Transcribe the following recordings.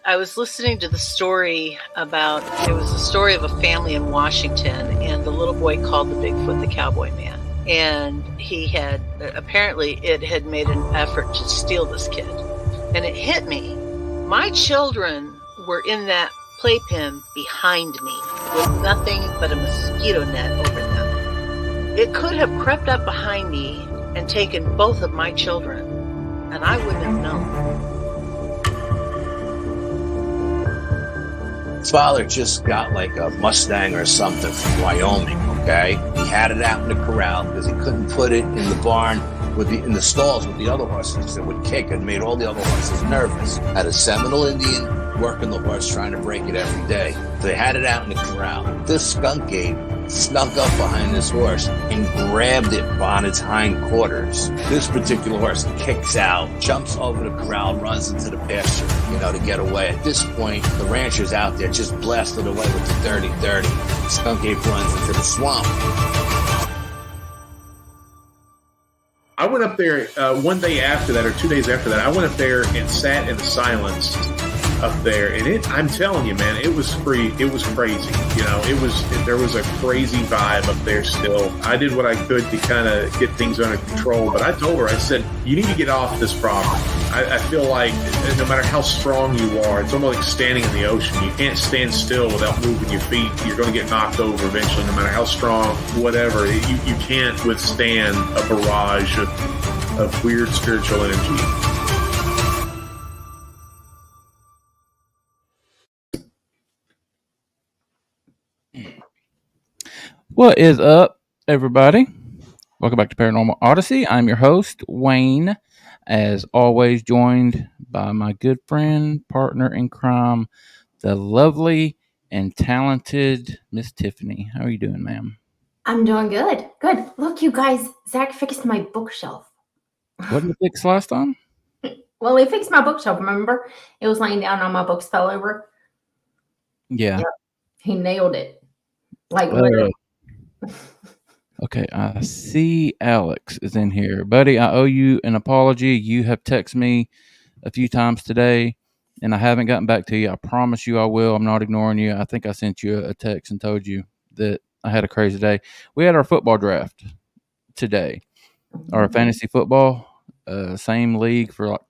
I was listening to the story about, it was a story of a family in Washington, and the little boy called the Bigfoot the Cowboy Man. And he had, apparently it had made an effort to steal this kid. And it hit me. My children were in that playpen behind me with nothing but a mosquito net over them. It could have crept up behind me and taken both of my children, and I wouldn't have known. His father just got like a Mustang or something from Wyoming, okay? He had it out in the corral because he couldn't put it in the barn in the stalls with the other horses. It would kick and made all the other horses nervous. Had a Seminole Indian working the horse trying to break it every day. So they had it out in the corral. This skunk ape snuck up behind this horse and grabbed it on its hind quarters. This particular horse kicks out, jumps over the corral, runs into the pasture, to get away. At this point, the rancher's out there just blasted away with the 30-30. The skunk ape runs into the swamp. I went up there one day after that, or 2 days after that. I went up there and sat in the silence up there, and I'm telling you, man, it was free. It was crazy. There was a crazy vibe up there still. I did what I could to kind of get things under control, but I told her, I said, you need to get off this property. I feel like no matter how strong you are, it's almost like standing in the ocean. You can't stand still without moving your feet. You're going to get knocked over eventually, no matter how strong, whatever. You can't withstand a barrage of weird spiritual energy. What is up, everybody? Welcome back to Paranormal Odyssey. I'm your host, Wayne, as always joined by my good friend, partner in crime, the lovely and talented Miss Tiffany. How are you doing, ma'am? I'm doing good. Good. Look, you guys, Zach fixed my bookshelf. Wasn't it fixed last time? Well, he fixed my bookshelf, remember? It was laying down and all my books fell over. Yeah. Yep. He nailed it. Like, literally. Okay, I see Alex is in here. Buddy, I owe you an apology. You have texted me a few times today, and I haven't gotten back to you. I promise you I will. I'm not ignoring you. I think I sent you a text and told you that I had a crazy day. We had our football draft today, our fantasy football, same league for like,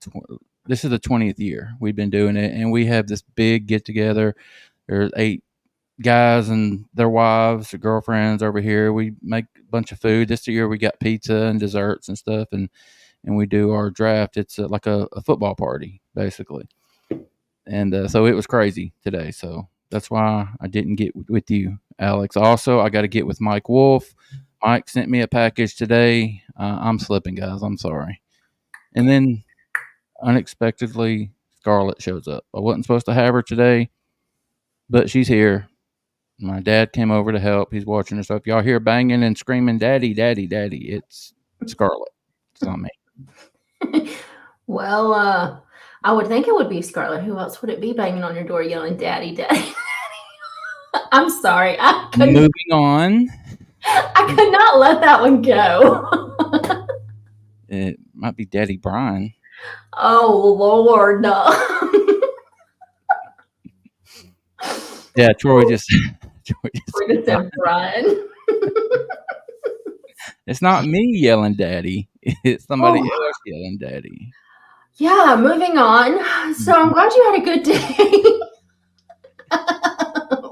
this is the 20th year we've been doing it, and we have this big get-together. There's 8 guys and their wives or girlfriends over here. We make a bunch of food. This year we got pizza and desserts and stuff, and we do our draft. It's like a football party, basically. And so it was crazy today. So that's why I didn't get with you, Alex. Also, I got to get with Mike Wolf. Mike sent me a package today. I'm slipping, guys. I'm sorry. And then unexpectedly, Scarlett shows up. I wasn't supposed to have her today, but she's here. My dad came over to help. He's watching her. So if y'all hear banging and screaming, "Daddy, Daddy, Daddy," it's Scarlett. It's not me. Well, I would think it would be Scarlett. Who else would it be banging on your door yelling, "Daddy, Daddy"? I'm sorry. Moving on. I could not let that one go. It might be Daddy Brian. Oh, Lord, no. Yeah, Troy just said Brian. It's not me yelling "Daddy." It's somebody else yelling "Daddy." Yeah, moving on. So I'm glad you had a good day.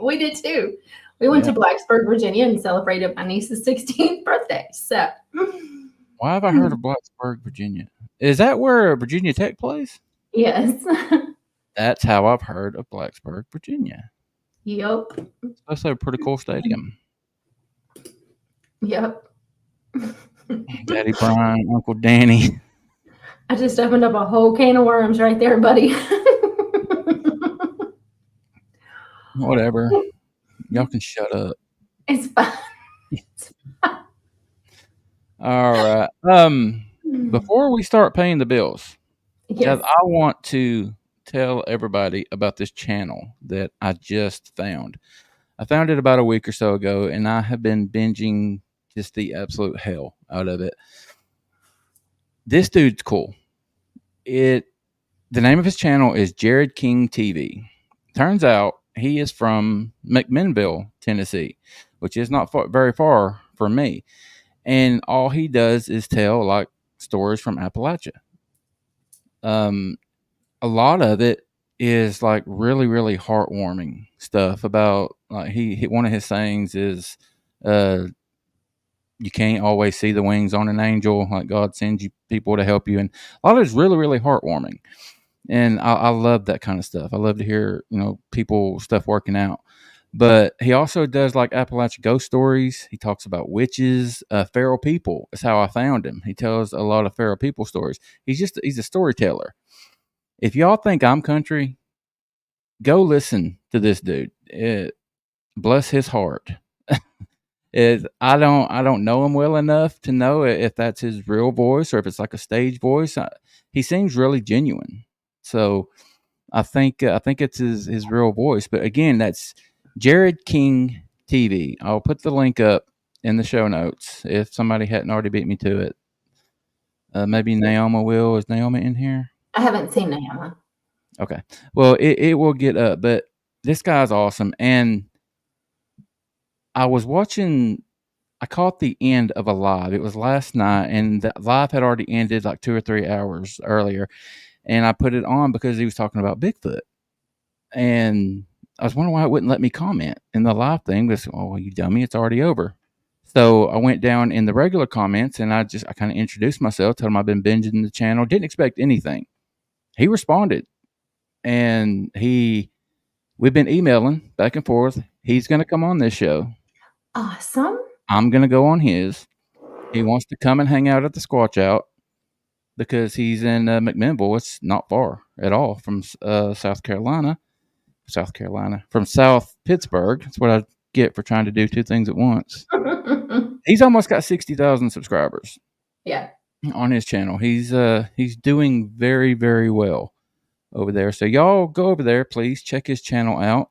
We did too. We went to Blacksburg, Virginia, and celebrated my niece's 16th birthday. So, why have I heard of Blacksburg, Virginia? Is that where Virginia Tech plays? Yes. That's how I've heard of Blacksburg, Virginia. Yep. That's a pretty cool stadium. Yep. Daddy Brian, Uncle Danny. I just opened up a whole can of worms right there, buddy. Whatever. Y'all can shut up. It's fine. All right. Before we start paying the bills, guys, I want to tell everybody about this channel that I just found. I found it about a week or so ago, and I have been binging just the absolute hell out of it. This dude's cool. The The name of his channel is Jared King TV. Turns out he is from McMinnville, Tennessee, which is not very far from me. And all he does is tell like stories from Appalachia. A lot of it is like really, really heartwarming stuff about like he one of his sayings is, you can't always see the wings on an angel. Like God sends you people to help you, and a lot of it's really, really heartwarming. And I love that kind of stuff. I love to hear people stuff working out. But he also does like Appalachia ghost stories. He talks about witches, feral people. That's how I found him. He tells a lot of feral people stories. He's a storyteller. If y'all think I'm country, go listen to this dude. Bless his heart. I don't know him well enough to know if that's his real voice or if it's like a stage voice. He seems really genuine. So I think it's his real voice. But again, that's Jared King TV. I'll put the link up in the show notes if somebody hadn't already beat me to it. Maybe Naoma will. Is Naoma in here? I haven't seen Naoma. Okay. Well, it will get up. But this guy's awesome. And I was watching. I caught the end of a live. It was last night, and the live had already ended like 2 or 3 hours earlier. And I put it on because he was talking about Bigfoot. And I was wondering why it wouldn't let me comment in the live thing. Because, oh, you dummy, it's already over. So I went down in the regular comments, and I kind of introduced myself, told him I've been binging the channel, didn't expect anything. He responded, and we've been emailing back and forth. He's going to come on this show. Awesome. I'm going to go on his. He wants to come and hang out at the Squatch Out because he's in McMinnville. It's not far at all from South Carolina, from South Pittsburgh. That's what I get for trying to do two things at once. He's almost got 60,000 subscribers. Yeah. On his channel. He's doing very, very well over there. So y'all go over there, please check his channel out.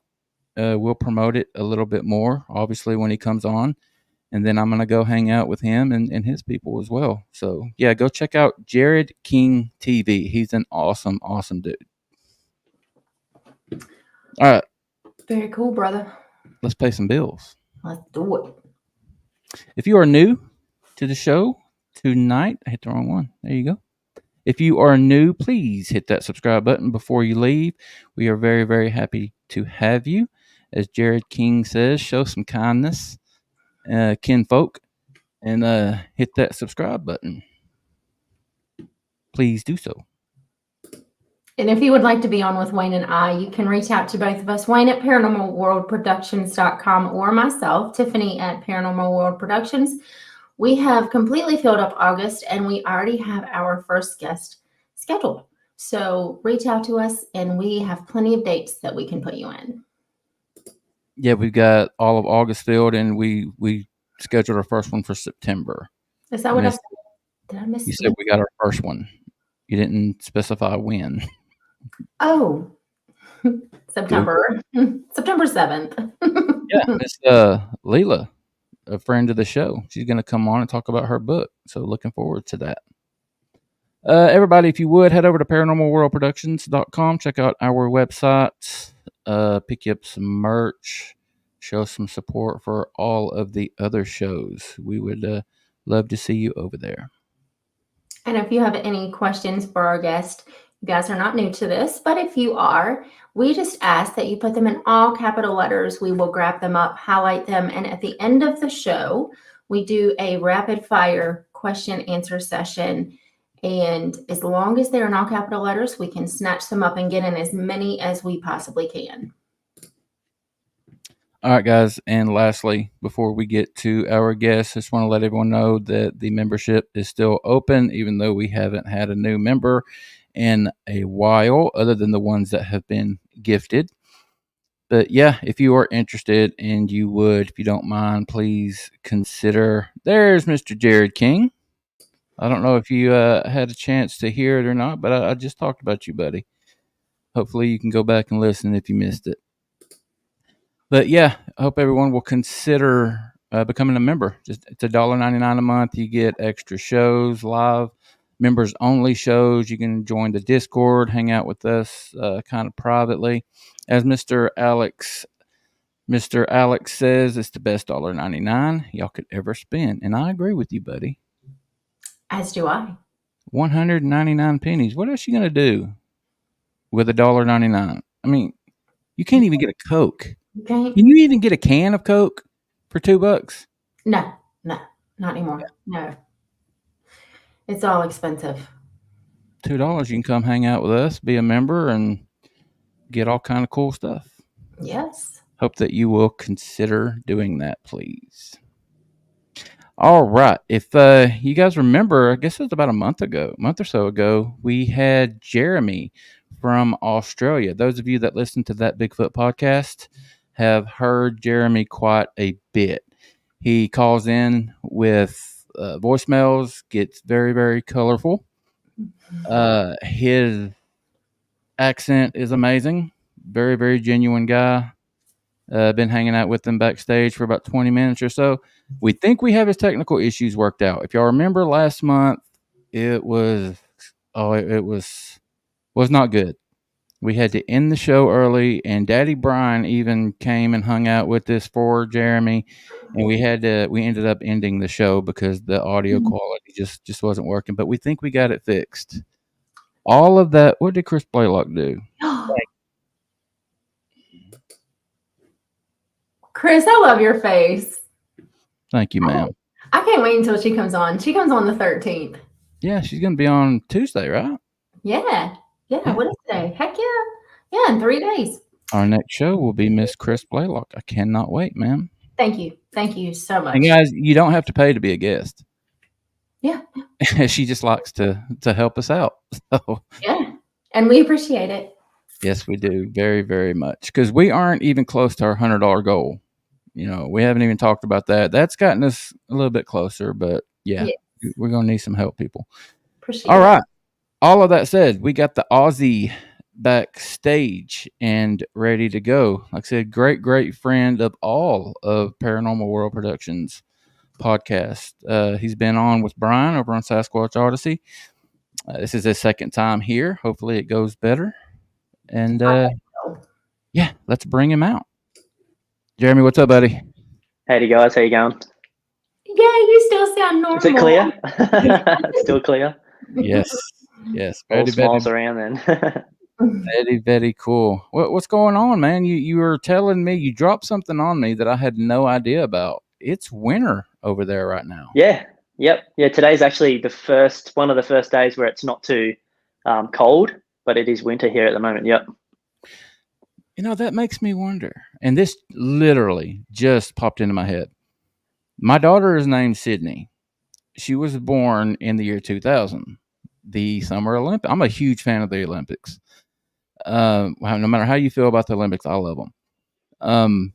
We'll promote it a little bit more, obviously, when he comes on. And then I'm going to go hang out with him and his people as well. So, yeah, go check out Jared King TV. He's an awesome, awesome dude. All right. Very cool, brother. Let's pay some bills. Let's do it. If you are new to the show tonight, I hit the wrong one. There you go. If you are new, please hit that subscribe button before you leave. We are very, very happy to have you. As Jared King says, show some kindness, kinfolk, and hit that subscribe button. Please do so. And if you would like to be on with Wayne and I, you can reach out to both of us, Wayne at paranormalworldproductions.com or myself, Tiffany at Paranormal World Productions. We have completely filled up August, and we already have our first guest scheduled. So reach out to us, and we have plenty of dates that we can put you in. Yeah, we've got all of August filled, and we scheduled our first one for September. Is that what I said? Did I miss? You said we got our first one. You didn't specify when. Oh, September. September 7th. Yeah, Miss Leela, a friend of the show. She's going to come on and talk about her book. So looking forward to that. Everybody, if you would, head over to paranormalworldproductions.com. Check out our website. Pick you up some merch. Show some support for all of the other shows. We would love to see you over there. And if you have any questions for our guest, you guys are not new to this, but if you are, we just ask that you put them in all capital letters. We will grab them up, highlight them, and at the end of the show, we do a rapid fire question answer session. And as long as they're in all capital letters, we can snatch them up and get in as many as we possibly can. All right, guys. And lastly, before we get to our guests, I just want to let everyone know that the membership is still open, even though we haven't had a new member in a while, other than the ones that have been gifted. But yeah, if you are interested and you would, if you don't mind, please consider. There's Mr. Jared King. I don't know if you had a chance to hear it or not, but I just talked about you, buddy. Hopefully you can go back and listen if you missed it. But yeah, I hope everyone will consider becoming a member. It's $1.99 a month. You get extra shows live members only shows. You can join the Discord, hang out with us kind of privately. As Mr. Alex says, it's the best $1.99 y'all could ever spend. And I agree with you, buddy. As do I. 199 pennies. What else you going to do with $1.99? I mean, you can't even get a Coke. Okay. Can you even get a can of Coke for $2? No, not anymore. No. It's all expensive. $2, you can come hang out with us, be a member, and get all kind of cool stuff. Yes. Hope that you will consider doing that, please. All right. If you guys remember, I guess it was about a month or so ago, we had Jeremy from Australia. Those of you that listen to that Bigfoot podcast have heard Jeremy quite a bit. He calls in with voicemails, gets very, very colorful. His accent is amazing. Very, very genuine guy. Been hanging out with him backstage for about 20 minutes or so. We think we have his technical issues worked out. If y'all remember last month, it was not good. We had to end the show early, and Daddy Brian even came and hung out with us for Jeremy, and we ended up ending the show because the audio quality just wasn't working. But we think we got it fixed. All of that. What did Chris Blaylock do? Chris, I love your face. Thank you, ma'am. I can't wait until she comes on. She comes on the 13th. Yeah, she's going to be on Tuesday, right? Yeah. What is today? Heck yeah. Yeah, in 3 days. Our next show will be Miss Chris Blaylock. I cannot wait, ma'am. Thank you. Thank you so much. And guys, you don't have to pay to be a guest. Yeah. She just likes to help us out. So yeah. And we appreciate it. Yes, we do. Very, very much. Because we aren't even close to our $100 goal. You know, we haven't even talked about that. That's gotten us a little bit closer, but yeah, we're going to need some help, people. Appreciate All it. right. All of that said, we got the Aussie backstage and ready to go. Like I said, great friend of all of Paranormal World Productions podcast. He's been on with Brian over on Sasquatch Odyssey. This is his second time here. Hopefully it goes better. And yeah, let's bring him out. Jeremy, what's up, buddy? Howdy guys, how you going? Yeah, you still sound normal. Is it clear? Still clear? Yes. All smiles around then. Very, very cool. What's going on, man? You were telling me, you dropped something on me that I had no idea about. It's winter over there right now. Yeah. Yep. Yeah, today's actually one of the first days where it's not too cold, but it is winter here at the moment. Yep. You know, that makes me wonder. And this literally just popped into my head. My daughter is named Sydney. She was born in the year 2000, the Summer Olympics. I'm a huge fan of the Olympics. No matter how you feel about the Olympics, I love them.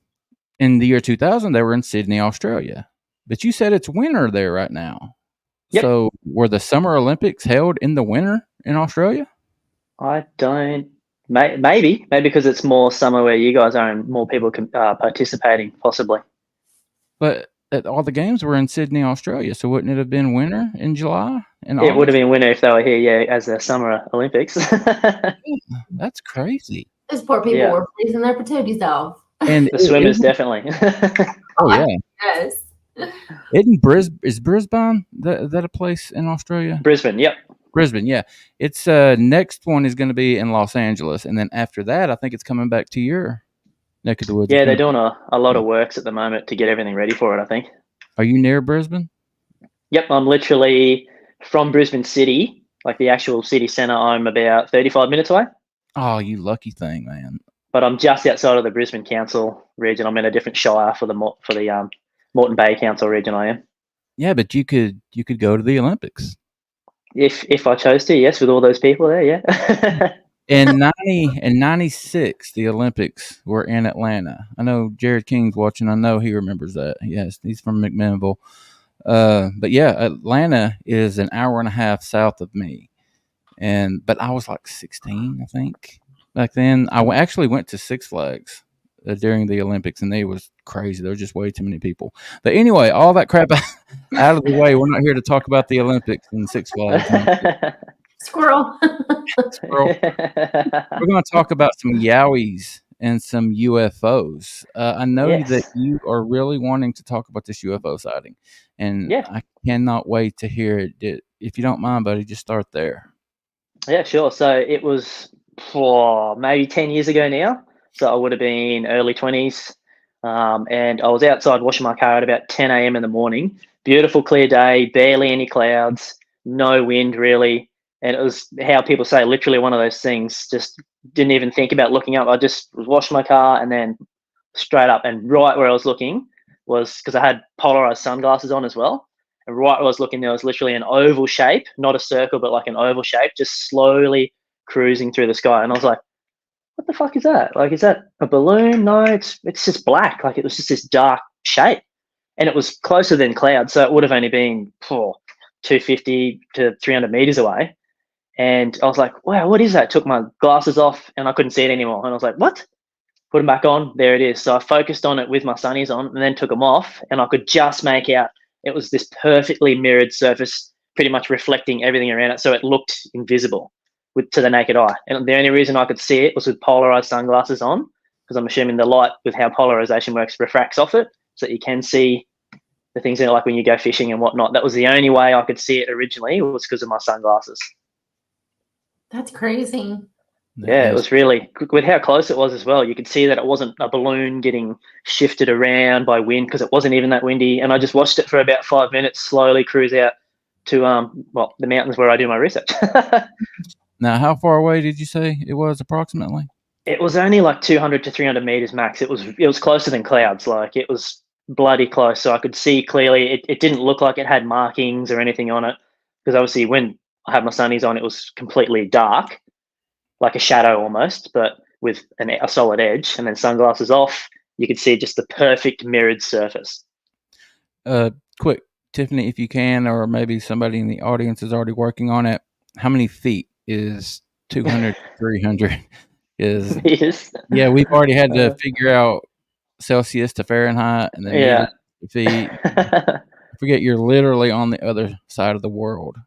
In the year 2000, they were in Sydney, Australia. But you said it's winter there right now. Yep. So were the Summer Olympics held in the winter in Australia? I don't. Maybe because it's more summer where you guys are and more people can participating, possibly. But all the games were in Sydney, Australia. So wouldn't it have been winter in July? It would have been winter if they were here, yeah, as the Summer Olympics. That's crazy. Those poor people were freezing their patooties off. And the swimmers definitely. Oh yeah. Yes. Is Brisbane that a place in Australia? Brisbane, yep. Brisbane, yeah. It's next one is going to be in Los Angeles, and then after that, I think it's coming back to your neck of the woods. Yeah, they're doing a lot of works at the moment to get everything ready for it, I think. Are you near Brisbane? Yep, I'm literally from Brisbane City, like the actual city centre. I'm about 35 minutes away. Oh, you lucky thing, man! But I'm just outside of the Brisbane Council region. I'm in a different shire for the Moreton Bay Council region. I am. Yeah, but you could go to the Olympics. If I chose to, yes, with all those people there, yeah. In 96, the Olympics were in Atlanta. I know Jared King's watching. I know he remembers that. Yes, he's from McMinnville. But yeah, Atlanta is an hour and a half south of me. But I was like 16, I think, back then. I actually went to Six Flags during the Olympics, and they was crazy. There was just way too many people. But anyway, all that crap out of the way. We're not here to talk about the Olympics and Six Flags. Squirrel. Squirrel. We're going to talk about some Yowies and some UFOs. I know Yes. that you are really wanting to talk about this UFO sighting, and Yeah. I cannot wait to hear it. If you don't mind, buddy, just start there. Yeah, sure. So it was maybe 10 years ago now. So I would have been early 20s. And I was outside washing my car at about 10 a.m. in the morning. Beautiful, clear day, barely any clouds, no wind really. And it was how people say, literally one of those things, just didn't even think about looking up. I just was washing my car and then straight up, and right where I was looking was, because I had polarized sunglasses on as well. And right where I was looking, there was literally an oval shape, not a circle, but like an oval shape, just slowly cruising through the sky. And I was like, what the fuck is that? Like, is that a balloon? No, it's just black. Like, it was just this dark shape. And it was closer than clouds, so it would have only been 250 to 300 meters away. And I was like, wow, what is that? Took my glasses off and I couldn't see it anymore. And I was like, what? Put them back on. There it is. So I focused on it with my sunnies on and then took them off, and I could just make out it was this perfectly mirrored surface, pretty much reflecting everything around it. So it looked invisible to the naked eye. And the only reason I could see it was with polarized sunglasses on, because I'm assuming the light, with how polarization works, refracts off it, so that you can see the things in it, like when you go fishing and whatnot. That was the only way I could see it originally, was because of my sunglasses. That's crazy. Yeah, it was really, with how close it was as well. You could see that it wasn't a balloon getting shifted around by wind, because it wasn't even that windy. And I just watched it for about 5 minutes slowly cruise out to the mountains where I do my research. Now, how far away did you say it was approximately? It was only like 200 to 300 meters max. It was closer than clouds. Like, it was bloody close, so I could see clearly. It didn't look like it had markings or anything on it, because obviously when I had my sunnies on, it was completely dark, like a shadow almost, but with a solid edge. And then sunglasses off, you could see just the perfect mirrored surface. Quick, Tiffany, if you can, or maybe somebody in the audience is already working on it, how many feet is 200 to 300? Yes. Yeah, we've already had to figure out Celsius to Fahrenheit, and then meters to feet. I forget, you're literally on the other side of the world.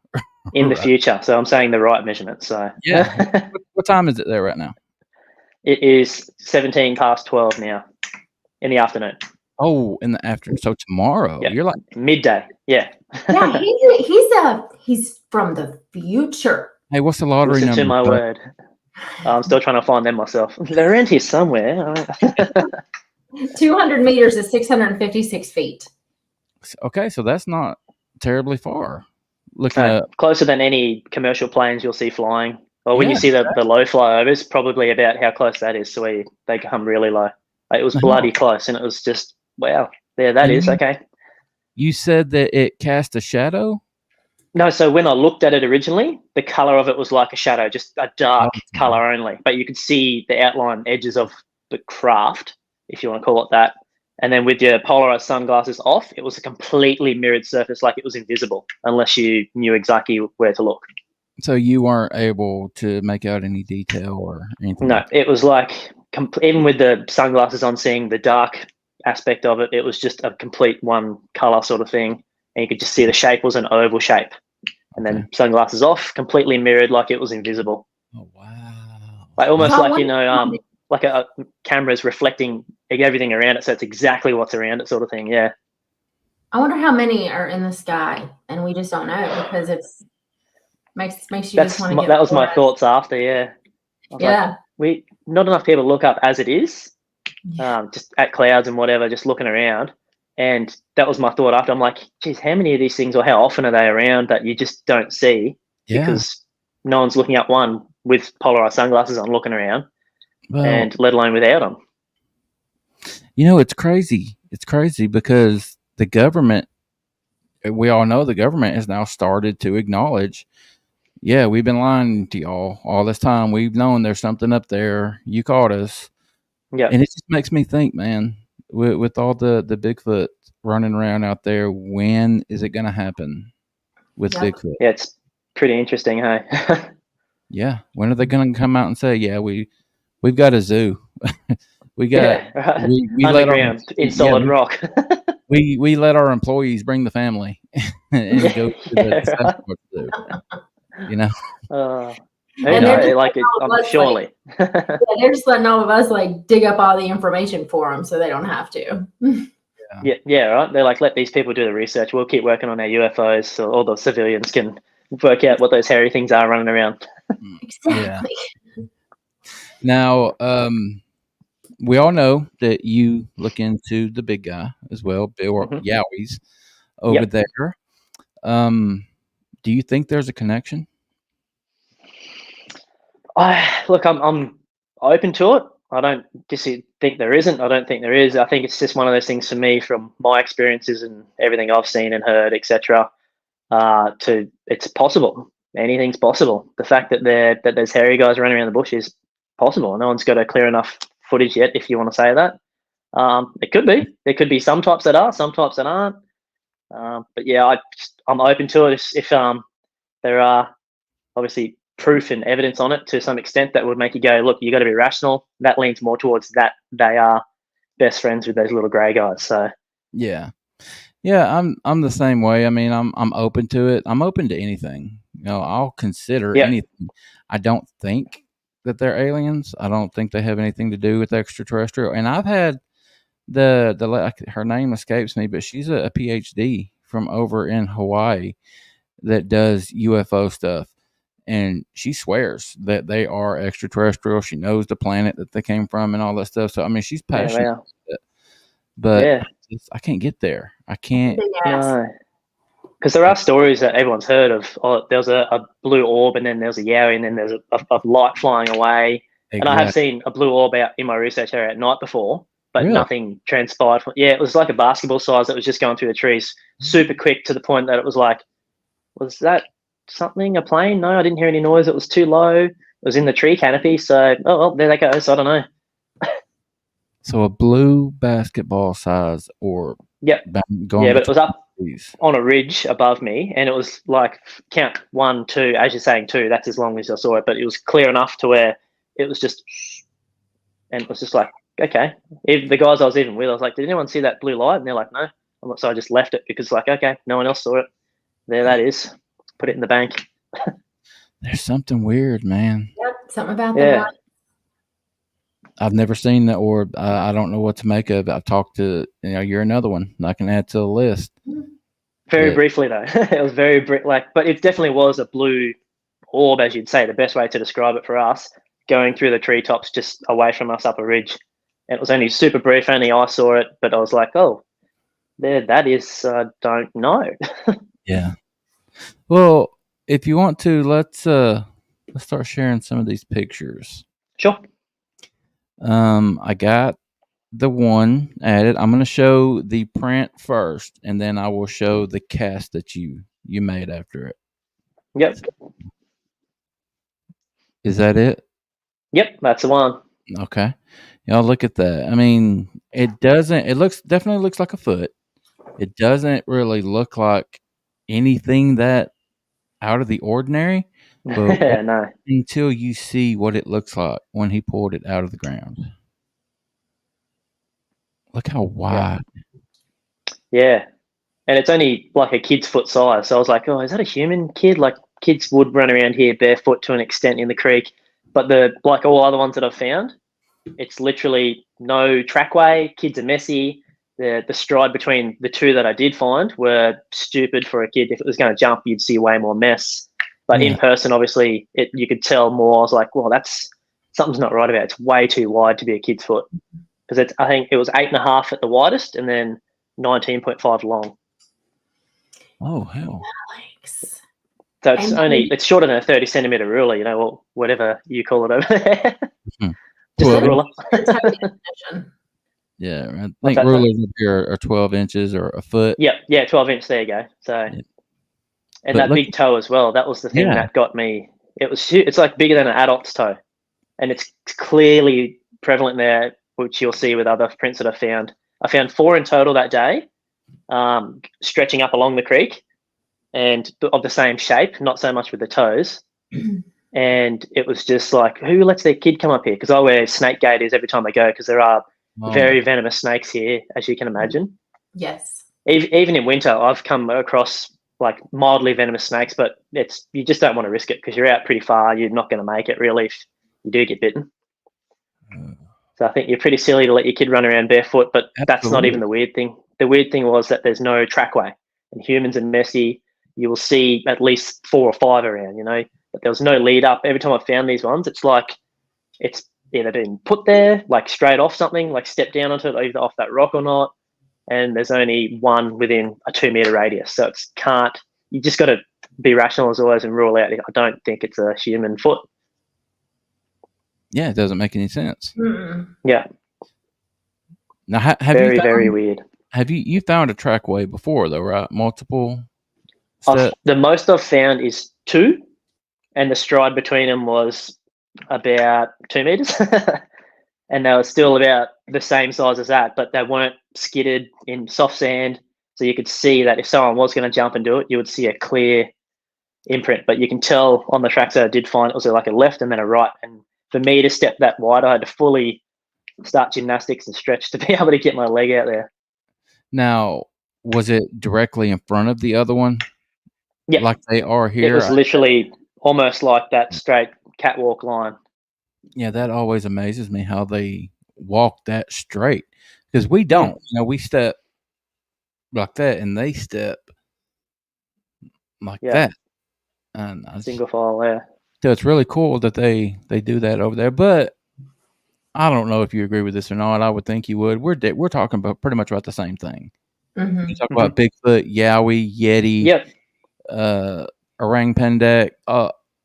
In the future. So I'm saying the right measurement. So yeah. What time is it there right now? It is 17 past 12 now in the afternoon. Oh, in the afternoon. So tomorrow. Yeah. You're like midday. Yeah. Yeah, he's from the future. Hey, what's the lottery Listen number? to my word. I'm still trying to find them myself. They're around here somewhere. 200 meters is 656 feet. Okay, so that's not terribly far. Looking at closer than any commercial planes you'll see flying. Or when you see the low flyovers, probably about how close that is. So they come really low. It was bloody close, and it was just, wow, there that is. Okay. You said that it cast a shadow? No, so when I looked at it originally, the color of it was like a shadow, just a dark color only. But you could see the outline edges of the craft, if you want to call it that. And then with your polarized sunglasses off, it was a completely mirrored surface, like it was invisible, unless you knew exactly where to look. So you weren't able to make out any detail or anything? No, it was like, even with the sunglasses on, seeing the dark aspect of it, it was just a complete one color sort of thing. And you could just see the shape was an oval shape. And then sunglasses off, completely mirrored, like it was invisible. Oh, wow. Like almost like, like a camera's reflecting everything around it, so it's exactly what's around it, sort of thing. Yeah. I wonder how many are in the sky, and we just don't know, because it's makes you just want to get. That was my thoughts after. Yeah. Yeah. Like, not enough people look up as it is, just at clouds and whatever, just looking around. And that was my thought after. I'm like, geez, how many of these things, or how often are they around that you just don't see? Yeah. Because no one's looking up one with polarized sunglasses on, looking around, and let alone without them. You know, it's crazy. It's crazy because the government, we all know the government has now started to acknowledge, yeah, we've been lying to y'all all this time. We've known there's something up there. You caught us. Yeah. And it just makes me think, man, with all the Bigfoot running around out there, when is it going to happen with Bigfoot? Yeah, it's pretty interesting, hey? Yeah. When are they going to come out and say, yeah, we've got a zoo? We got Yeah, right. we let our Underground in solid rock. we let our employees bring the family and go to the Yeah, right. Sasquatch zoo. You know, Who And they're knows? just Like it, letting all of us, surely. yeah, they're just letting all of us like dig up all the information for them so they don't have to. Yeah, right. They're like, let these people do the research. We'll keep working on our UFOs, so all the civilians can work out what those hairy things are running around. Exactly. Now, we all know that you look into the big guy as well, Bill Mhm. Yowies over Yep. there. Do you think there's a connection? I'm open to it. I don't just think there isn't. I don't think there is. I think it's just one of those things for me from my experiences and everything I've seen and heard, etc. To it's possible. Anything's possible. The fact that there's hairy guys running around the bush is possible. No one's got a clear enough footage yet, if you want to say that. It could be. There could be some types that are, some types that aren't. But yeah, I'm open to it if there are obviously proof and evidence on it to some extent that would make you go, look, you got to be rational. That leans more towards that they are best friends with those little grey guys. So Yeah. I'm the same way. I mean, I'm open to it. I'm open to anything. You know, I'll consider yeah, anything. I don't think that they're aliens. I don't think they have anything to do with extraterrestrial. And I've had her name escapes me, but she's a PhD from over in Hawaii that does UFO stuff. And she swears that they are extraterrestrial. She knows the planet that they came from and all that stuff. So I mean, she's yeah, they passionate, are. but Yeah, I can't get there. I can't. Big ass. no. Because there are stories that everyone's heard of. Oh, there's a blue orb, and then there's a yowie, and then there's a light flying away. And I have seen a blue orb out in my research area at night before, but Really? nothing transpired. Yeah, it was like a basketball size that was just going through the trees super quick to the point that it was like, was that something, a plane? No, I didn't hear any noise. It was too low. It was in the tree canopy. So, oh, well, there they go. So I don't know. So a blue basketball size orb. Yep. Going Yeah, but it was up trees. on a ridge above me, and it was like count 1, 2. As you're saying 2, that's as long as I saw it. But it was clear enough to where it was just, and it was just like, okay. Even the guys I was even with, I was like, did anyone see that blue light? And they're like, no. So I just left it because, like, okay, no one else saw it. There, that is. Put it in the bank. There's something weird, man. Yep, something about Yeah. that. I've never seen the orb. I don't know what to make of it. I've talked to, you're another one I can add to the list. Very Yeah. briefly though, it was very but it definitely was a blue orb, as you'd say. The best way to describe it for us, going through the treetops just away from us up a ridge. And it was only super brief. Only I saw it, but I was like, oh, there, that is. Don't know. Yeah. Well, if you want to, let's start sharing some of these pictures. Sure. I got the one added. I'm going to show the print first, and then I will show the cast that you made after it. Yep. Is that it? Yep, that's the one. Okay. Y'all look at that. I mean, it doesn't. It definitely looks like a foot. It doesn't really look like anything that out of the ordinary. But No. until you see what it looks like when he pulled it out of the ground. Look how wide. Yeah. And it's only like a kid's foot size. So I was like, oh, is that a human kid? Like kids would run around here barefoot to an extent in the creek. But like all other ones that I've found, it's literally no trackway. Kids are messy. The stride between the two that I did find were stupid for a kid. If it was going to jump, you'd see way more mess. But in person, obviously, you could tell more. I was like, well, something's not right about it. It's way too wide to be a kid's foot. Because I think it was 8.5 at the widest and then 19.5 long. Oh, hell. Alex. So it's shorter than a 30 centimeter ruler, or whatever you call it over there. Just a ruler. Yeah, I think rulers up here are 12 inches or a foot. Yeah, 12 inch. There you go. So, and that big toe as well. That was the thing that got me. It's like bigger than an adult's toe, and it's clearly prevalent there, which you'll see with other prints that I found. I found 4 in total that day, stretching up along the creek, and of the same shape. Not so much with the toes, And it was just like, who lets their kid come up here? Because I wear snake gaiters every time I go because there are very venomous snakes here, as you can imagine. Yes. Even in winter, I've come across like mildly venomous snakes, but you just don't want to risk it because you're out pretty far. You're not going to make it really if you do get bitten. So I think you're pretty silly to let your kid run around barefoot, but that's not even the weird thing. The weird thing was that there's no trackway, and humans are messy. You will see at least 4 or 5 around, but there was no lead up. Every time I found these ones, it's like it's either been put there, like straight off something, like step down onto it, either off that rock or not. And there's only one within a 2 meter radius. So you just got to be rational as always and rule out. I don't think it's a human foot. Yeah, it doesn't make any sense. Mm-mm. Yeah. Now, have very, you very weird. Have you found a trackway before though, right? Multiple steps? The most I've found is 2, and the stride between them was about 2 meters. And they were still about the same size as that, but they weren't skidded in soft sand. So you could see that if someone was going to jump and do it, you would see a clear imprint. But you can tell on the tracks that I did find, it was like a left and then a right. And for me to step that wide, I had to fully start gymnastics and stretch to be able to get my leg out there. Now, was it directly in front of the other one? Yeah. Like they are here? It was literally almost like that straight catwalk line. Yeah, that always amazes me how they walk that straight. Because we don't. We step like that and they step like that. And single file, yeah. So it's really cool that they do that over there. But I don't know if you agree with this or not. I would think you would. We're talking about pretty much about the same thing. Mm-hmm. You talk about Bigfoot, Yowie, Yeti, orang pendek.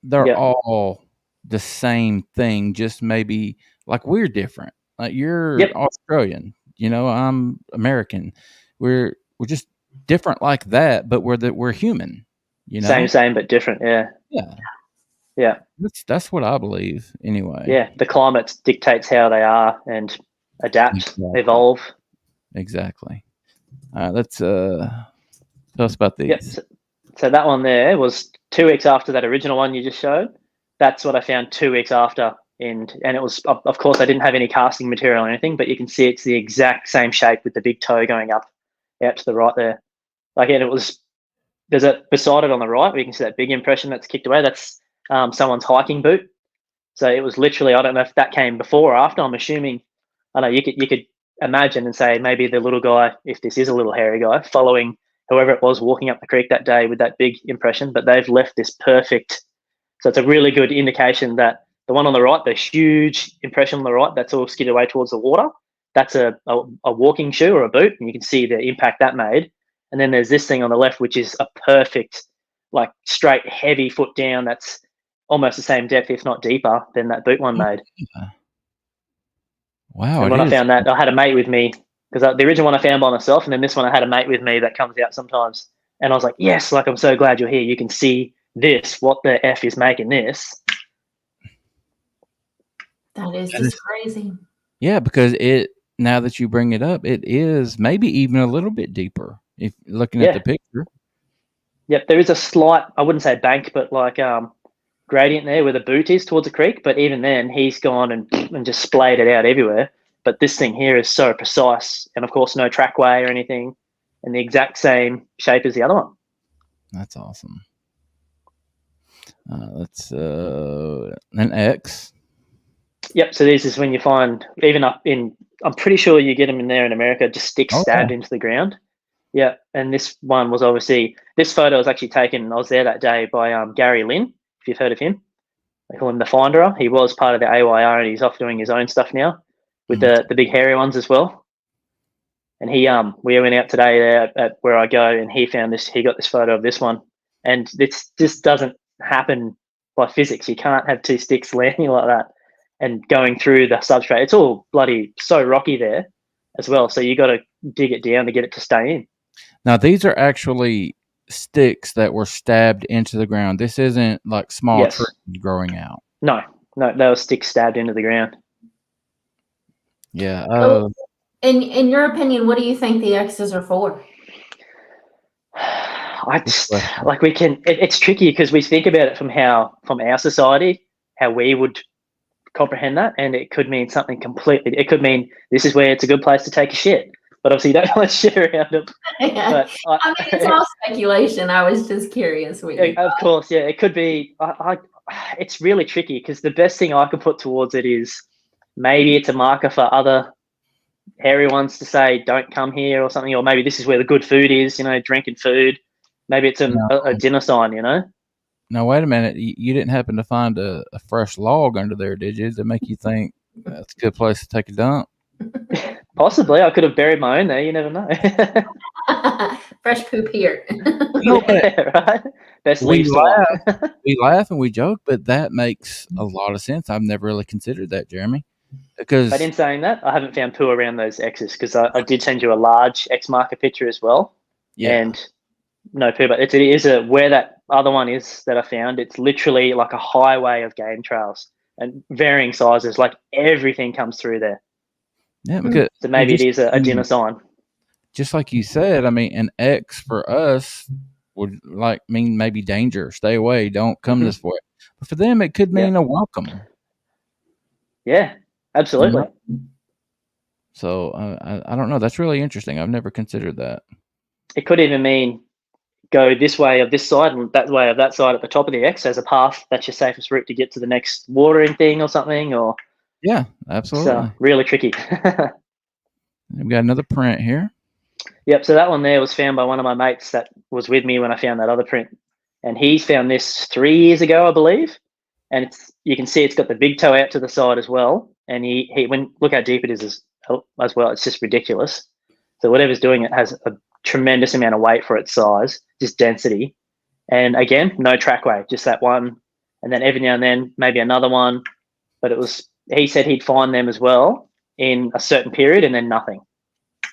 They're all the same thing, just maybe like we're different. Like you're Australian, I'm American. We're just different like that, but we're human. Same but different. Yeah. That's what I believe anyway. Yeah, the climate dictates how they are and adapt, evolve. Exactly. All right, let's tell us about these. Yep. So that one there was 2 weeks after that original one you just showed. That's what I found 2 weeks after, and it was, of course, I didn't have any casting material or anything, but you can see it's the exact same shape with the big toe going up out to the right there. Like, and there's beside it on the right where you can see that big impression that's kicked away. That's someone's hiking boot. So it was literally, I don't know if that came before or after. I'm assuming, I know you could imagine and say maybe the little guy, if this is a little hairy guy, following whoever it was walking up the creek that day with that big impression, but they've left this perfect. So it's a really good indication that the one on the right, the huge impression on the right, that's all skidded away towards the water. That's a walking shoe or a boot, and you can see the impact that made. And then there's this thing on the left, which is a perfect, like straight, heavy foot down. That's almost the same depth, if not deeper, than that boot one made. Wow. And when I found that, I had a mate with me, because the original one I found by myself, and then this one I had a mate with me that comes out sometimes. And I was like, yes, like, I'm so glad you're here. You can see this. What the F is making this? That is just crazy. Yeah, because now that you bring it up, it is maybe even a little bit deeper if looking at the picture. Yep, there is a slight, I wouldn't say bank, but like gradient there where the boot is towards the creek. But even then, he's gone and just splayed it out everywhere. But this thing here is so precise, and of course, no trackway or anything, and the exact same shape as the other one. That's awesome. Let's an X. Yep. So this is when you find, even up in, I'm pretty sure you get them in there in America, just sticks stabbed into the ground. Yeah. And this one was obviously, this photo was actually taken, I was there that day, by Gary Lynn, if you've heard of him. They call him the Finderer. He was part of the AYR, and he's off doing his own stuff now with the big hairy ones as well. And he we went out today there at where I go, and he found this, he got this photo of this one. And this just doesn't happen by physics. You can't have 2 sticks landing like that and going through the substrate. It's all bloody so rocky there as well. So you got to dig it down to get it to stay in. Now, these are actually sticks that were stabbed into the ground. This isn't like small trees growing out. No, they were sticks stabbed into the ground. Yeah. In your opinion, what do you think the X's are for? I just like we can. It's tricky because we think about it from our society, how we would comprehend that, and it could mean something completely. It could mean this is where it's a good place to take a shit, but obviously you don't want to shit around it. Yeah. But I mean, it's all speculation. I was just curious what you of course, yeah, it could be. It's really tricky because the best thing I could put towards it is maybe it's a marker for other hairy ones to say don't come here or something, or maybe this is where the good food is. Drinking food. Maybe it's a dinner sign. Now, wait a minute. You didn't happen to find a fresh log under there, did you? Does it make you think that's a good place to take a dump? Possibly. I could have buried my own there. You never know. Fresh poop here. Yeah, right? Best leaves to one. We laugh and we joke, but that makes a lot of sense. I've never really considered that, Jeremy. Because But in saying that, I haven't found poo around those X's because I did send you a large X marker picture as well. yeah, And no poo, but it is where that other one is that I found. It's literally like a highway of game trails and varying sizes. Like everything comes through there. yeah, because So maybe it is a dinner sign. just like you said, I mean, an X for us would mean maybe danger, stay away, don't come this way. But for them, it could mean a welcome. Yeah, absolutely. So I don't know. That's really interesting. I've never considered that. It could even mean go this way of this side and that way of that side at the top of the X as a path. That's your safest route to get to the next watering thing or something. Or Yeah, absolutely. so really tricky. We've got another print here. Yep. So that one there was found by one of my mates that was with me when I found that other print, and he found this 3 years ago, I believe. And you can see it's got the big toe out to the side as well. And he look how deep it is as well. It's just ridiculous. So whatever's doing it has a tremendous amount of weight for its size, just density. And again, no trackway, just that one. And then every now and then, maybe another one. But he said he'd find them as well in a certain period and then nothing.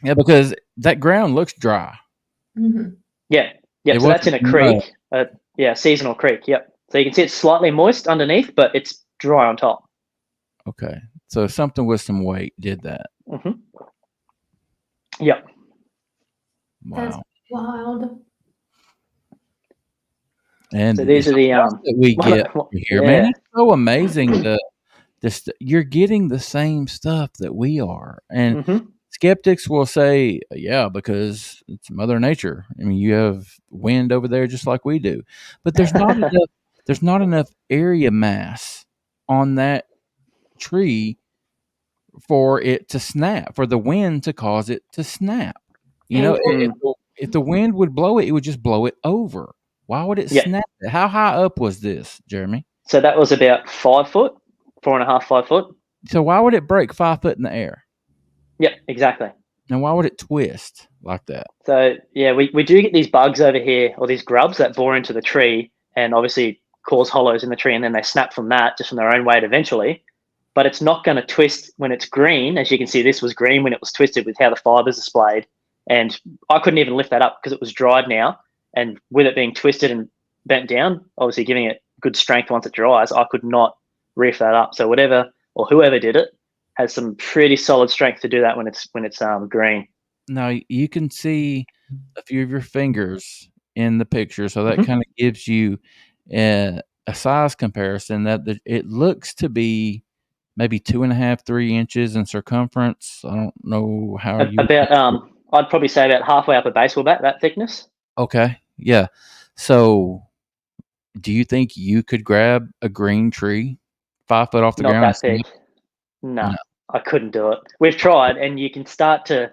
Yeah, because that ground looks dry. Mm-hmm. Yeah. So that's in a creek. Seasonal creek. Yep. So you can see it's slightly moist underneath, but it's dry on top. Okay. So something with some weight did that. Mm-hmm. Yep. Wow. That's wild. And so these are the that we get here, man. It's so amazing you're getting the same stuff that we are. And skeptics will say, yeah, because it's Mother Nature. I mean, you have wind over there just like we do. But there's not enough area mass on that tree for it to snap, for the wind to cause it to snap. If the wind would blow it would just blow it over. Why would it snap? How high up was this, Jeremy? So that was about 5 foot, 4.5, 5 foot. So why would it break 5 foot in the air? Yep, exactly. And why would it twist like that? So yeah, we do get these bugs over here, or these grubs that bore into the tree and obviously cause hollows in the tree, and then they snap from that just from their own weight eventually. But it's not going to twist when it's green. As you can see, this was green when it was twisted with how the fibers are splayed. And I couldn't even lift that up because it was dried now. And with it being twisted and bent down, obviously giving it good strength once it dries, I could not reef that up. So whatever or whoever did it has some pretty solid strength to do that when it's green. Now you can see a few of your fingers in the picture, so that kind of gives you a size comparison. That it looks to be maybe 2.5, 3 inches in circumference. I don't know how you about. I'd probably say about halfway up a baseball bat, that thickness. Okay, yeah. So, do you think you could grab a green tree 5 foot off the ground? Not that big. No, I couldn't do it. We've tried, and you can start to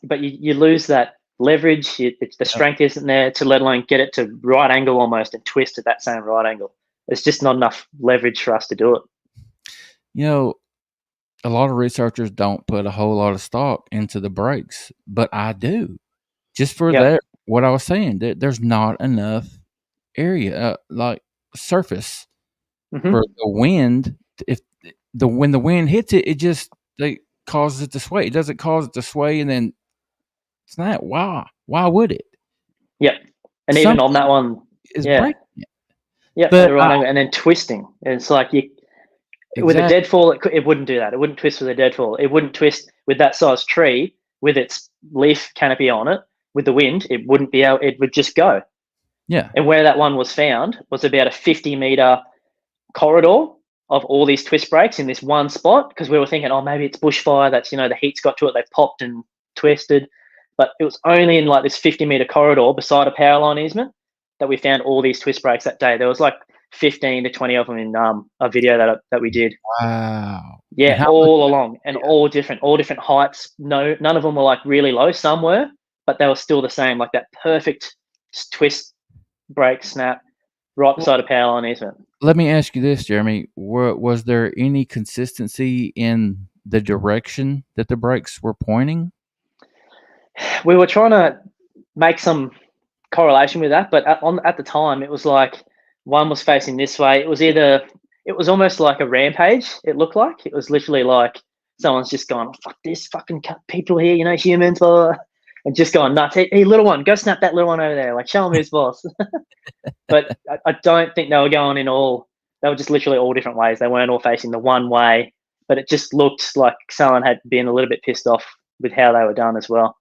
but you lose that leverage. The strength isn't there to let alone get it to right angle almost and twist at that same right angle. There's just not enough leverage for us to do it. A lot of researchers don't put a whole lot of stock into the brakes, but I do. Just for that, what I was saying, there's not enough area, like surface, for the wind. When the wind hits it, it just causes it to sway. It doesn't cause it to sway and then snap. Why? Why would it? Yep. And something even on that one, breaking it. Yeah, and then twisting. And it's like with a deadfall, it wouldn't do that. It wouldn't twist with a deadfall. It wouldn't twist with that size tree with its leaf canopy on it with the wind, it wouldn't be able, it would just go. Yeah. And where that one was found was about a 50-meter corridor of all these twist breaks in this one spot, because we were thinking, oh, maybe it's bushfire. That's, the heat's got to it. They've popped and twisted. But it was only in like this 50-meter corridor beside a power line easement that we found all these twist breaks that day. There was like 15 to 20 of them in a video that we did. Wow. Yeah, all along and all different heights. No, none of them were like really low. Some were, but they were still the same, like that perfect twist, break, snap, right beside a power line easement. Let me ask you this, Jeremy. Was there any consistency in the direction that the breaks were pointing? We were trying to make some correlation with that, but at the time, it was like one was facing this way. It was almost like a rampage. It looked like it was literally like someone's just gone, fuck this, fucking people here, humans, blah, blah, and just going nuts. Hey, little one, go snap that little one over there. Like, show him who's boss. But I don't think they were going in all. They were just literally all different ways. They weren't all facing the one way, but it just looked like someone had been a little bit pissed off with how they were done as well.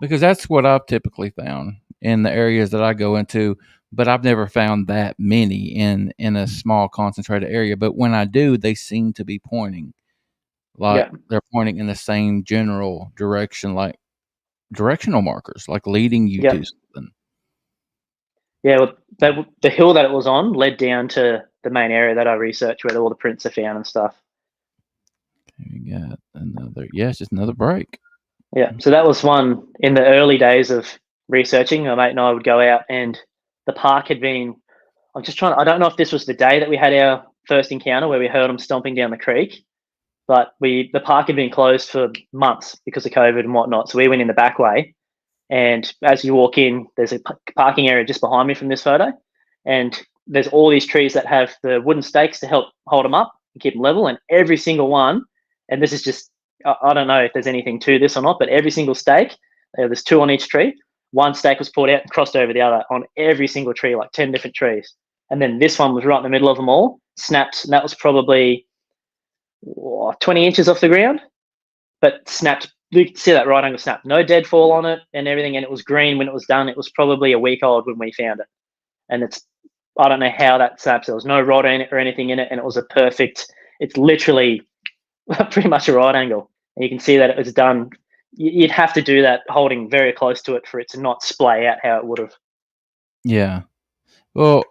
Because that's what I've typically found in the areas that I go into, but I've never found that many in a small concentrated area. But when I do, they seem to be pointing, like they're pointing in the same general direction, like directional markers, like leading you to something. Yeah, well, the hill that it was on led down to the main area that I researched, where all the prints are found and stuff. You got another, it's just another break. Yeah, so that was one in the early days of researching. My mate and I would go out, and the park had been, I don't know if this was the day that we had our first encounter where we heard them stomping down the creek, but the park had been closed for months because of COVID and whatnot. So we went in the back way, and as you walk in, there's a parking area just behind me from this photo, and there's all these trees that have the wooden stakes to help hold them up and keep them level, and every single one, and this is just, I don't know if there's anything to this or not, but every single stake, there's 2 on each tree. One stake was pulled out and crossed over the other on every single tree, like 10 different trees. And then this one was right in the middle of them all, snapped, and that was probably 20 inches off the ground, but snapped. You can see that right angle snap. No deadfall on it and everything, and it was green when it was done. It was probably a week old when we found it. And I don't know how that snaps. There was no rod in it or anything in it, and it was it's literally pretty much a right angle. And you can see that it was done. You'd have to do that holding very close to it for it to not splay out how it would have. Yeah. Well,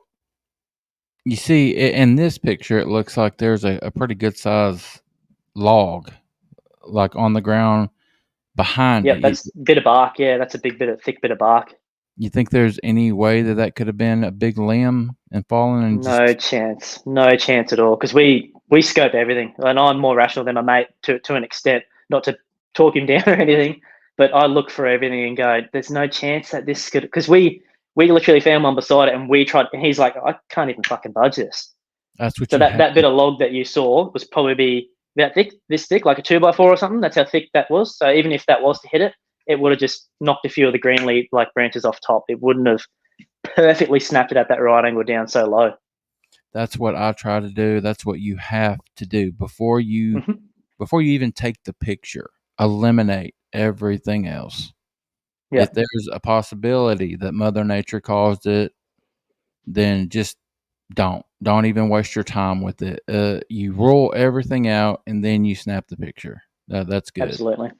you see, in this picture, it looks like there's a pretty good size log, like on the ground behind it. Yeah, that's a bit of bark. Yeah, that's a thick bit of bark. You think there's any way that could have been a big limb and fallen? And no chance at all. Because we scope everything, and I'm more rational than my mate to an extent. Not to talk him down or anything, but I look for everything and go, "There's no chance that this could." Because we literally found one beside it, and we tried. And he's like, "I can't even fucking budge this." That's what. So that bit of log that you saw was probably that thick, this thick, like a 2x4 or something. That's how thick that was. So even if that was to hit it, it would have just knocked a few of the green leaf like branches off top. It wouldn't have perfectly snapped it at that right angle down so low. That's what I try to do. That's what you have to do before you even take the picture. Eliminate everything else. Yeah. If there's a possibility that Mother Nature caused it, then just don't even waste your time with it. You roll everything out and then you snap the picture. That's good. Absolutely.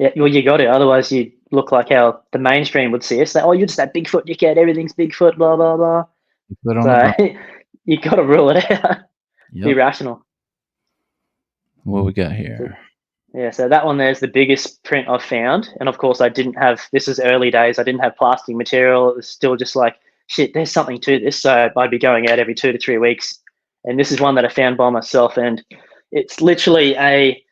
Yeah, well, you got it. Otherwise, you look like how the mainstream would see us. Like, oh, you're just that Bigfoot dickhead. Everything's Bigfoot. Blah blah blah. You got to rule it out. Yep. Be rational. What we got here? Yeah, so that one there's the biggest print I've found, and of course I didn't have. This is early days. I didn't have plastic material. It was still just like shit. There's something to this, so I'd be going out every 2 to 3 weeks. And this is one that I found by myself, and it's literally a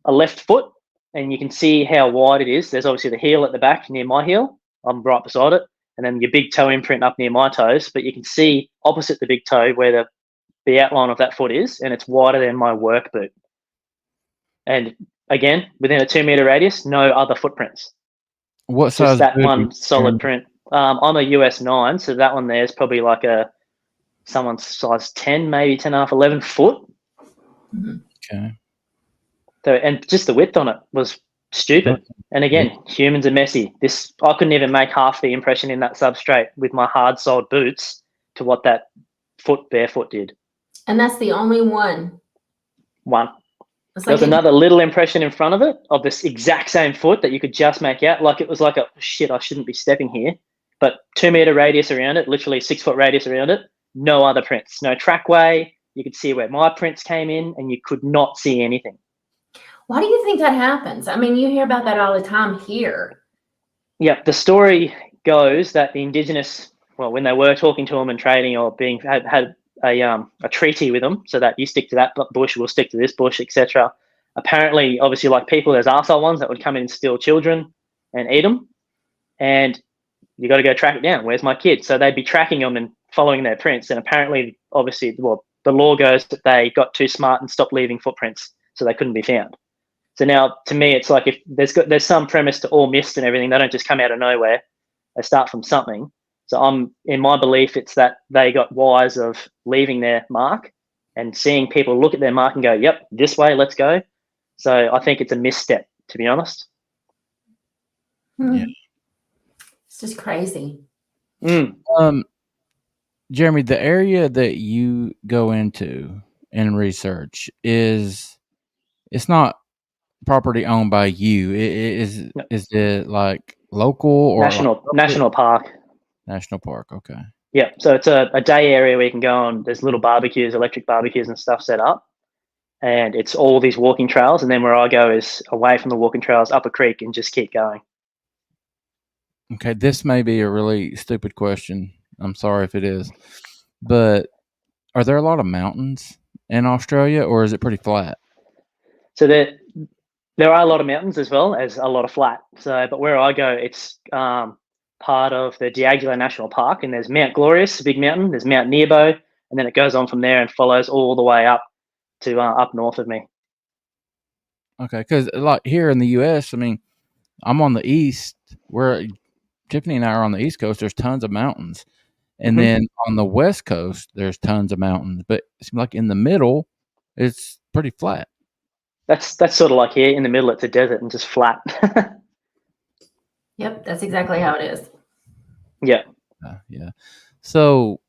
left foot. And you can see how wide it is. There's obviously the heel at the back near my heel. I'm right beside it. And then your big toe imprint up near my toes. But you can see opposite the big toe where the outline of that foot is, and it's wider than my work boot. And again, within a 2 meter radius, no other footprints. What size? Just that one solid print. I'm a US 9, so that one there is probably like someone's size 10, maybe 10 and a half, 11 foot. Okay. So, and just the width on it was stupid. And again, humans are messy. I couldn't even make half the impression in that substrate with my hard-soled boots to what that foot barefoot did. And that's the only one. One. It's There was another little impression in front of it of this exact same foot that you could just make out. Like it was like shit, I shouldn't be stepping here. But 2 meter radius around it, literally 6 foot radius around it, no other prints, no trackway. You could see where my prints came in and you could not see anything. Why do you think that happens? I mean, you hear about that all the time here. Yeah, the story goes that the indigenous, well, when they were talking to them and trading or had a treaty with them, so that you stick to that bush, we'll stick to this bush, etc. Apparently, obviously, like people, there's arsehole ones that would come in and steal children and eat them, and you got to go track it down. Where's my kid? So they'd be tracking them and following their prints, and apparently, obviously, well, the law goes that they got too smart and stopped leaving footprints, so they couldn't be found. So now, to me, it's like if there's some premise to all myths and everything. They don't just come out of nowhere. They start from something. So I'm in my belief, it's that they got wise of leaving their mark and seeing people look at their mark and go, "Yep, this way, let's go." So I think it's a misstep, to be honest. Yeah, it's just crazy. Jeremy, the area that you go into and research it's not property owned by you. Is it like local or national park? National park, okay. Yeah, so it's a day area where you can go and there's little barbecues, electric barbecues and stuff set up. And it's all these walking trails. And then where I go is away from the walking trails, up a creek and just keep going. Okay, this may be a really stupid question. I'm sorry if it is. But are there a lot of mountains in Australia or is it pretty flat? So there are a lot of mountains as well as a lot of flat. So, but where I go, it's part of the Diageo National Park, and there's Mount Glorious, a big mountain. There's Mount Nebo, and then it goes on from there and follows all the way up to up north of me. Okay, because like here in the U.S., I mean, I'm on the east. Where Tiffany and I are on the East Coast. There's tons of mountains, and then on the West Coast, there's tons of mountains. But it seems like in the middle, it's pretty flat. That's sort of like here in the middle. It's a desert and just flat. Yep, that's exactly how it is. Yeah. Yeah. So,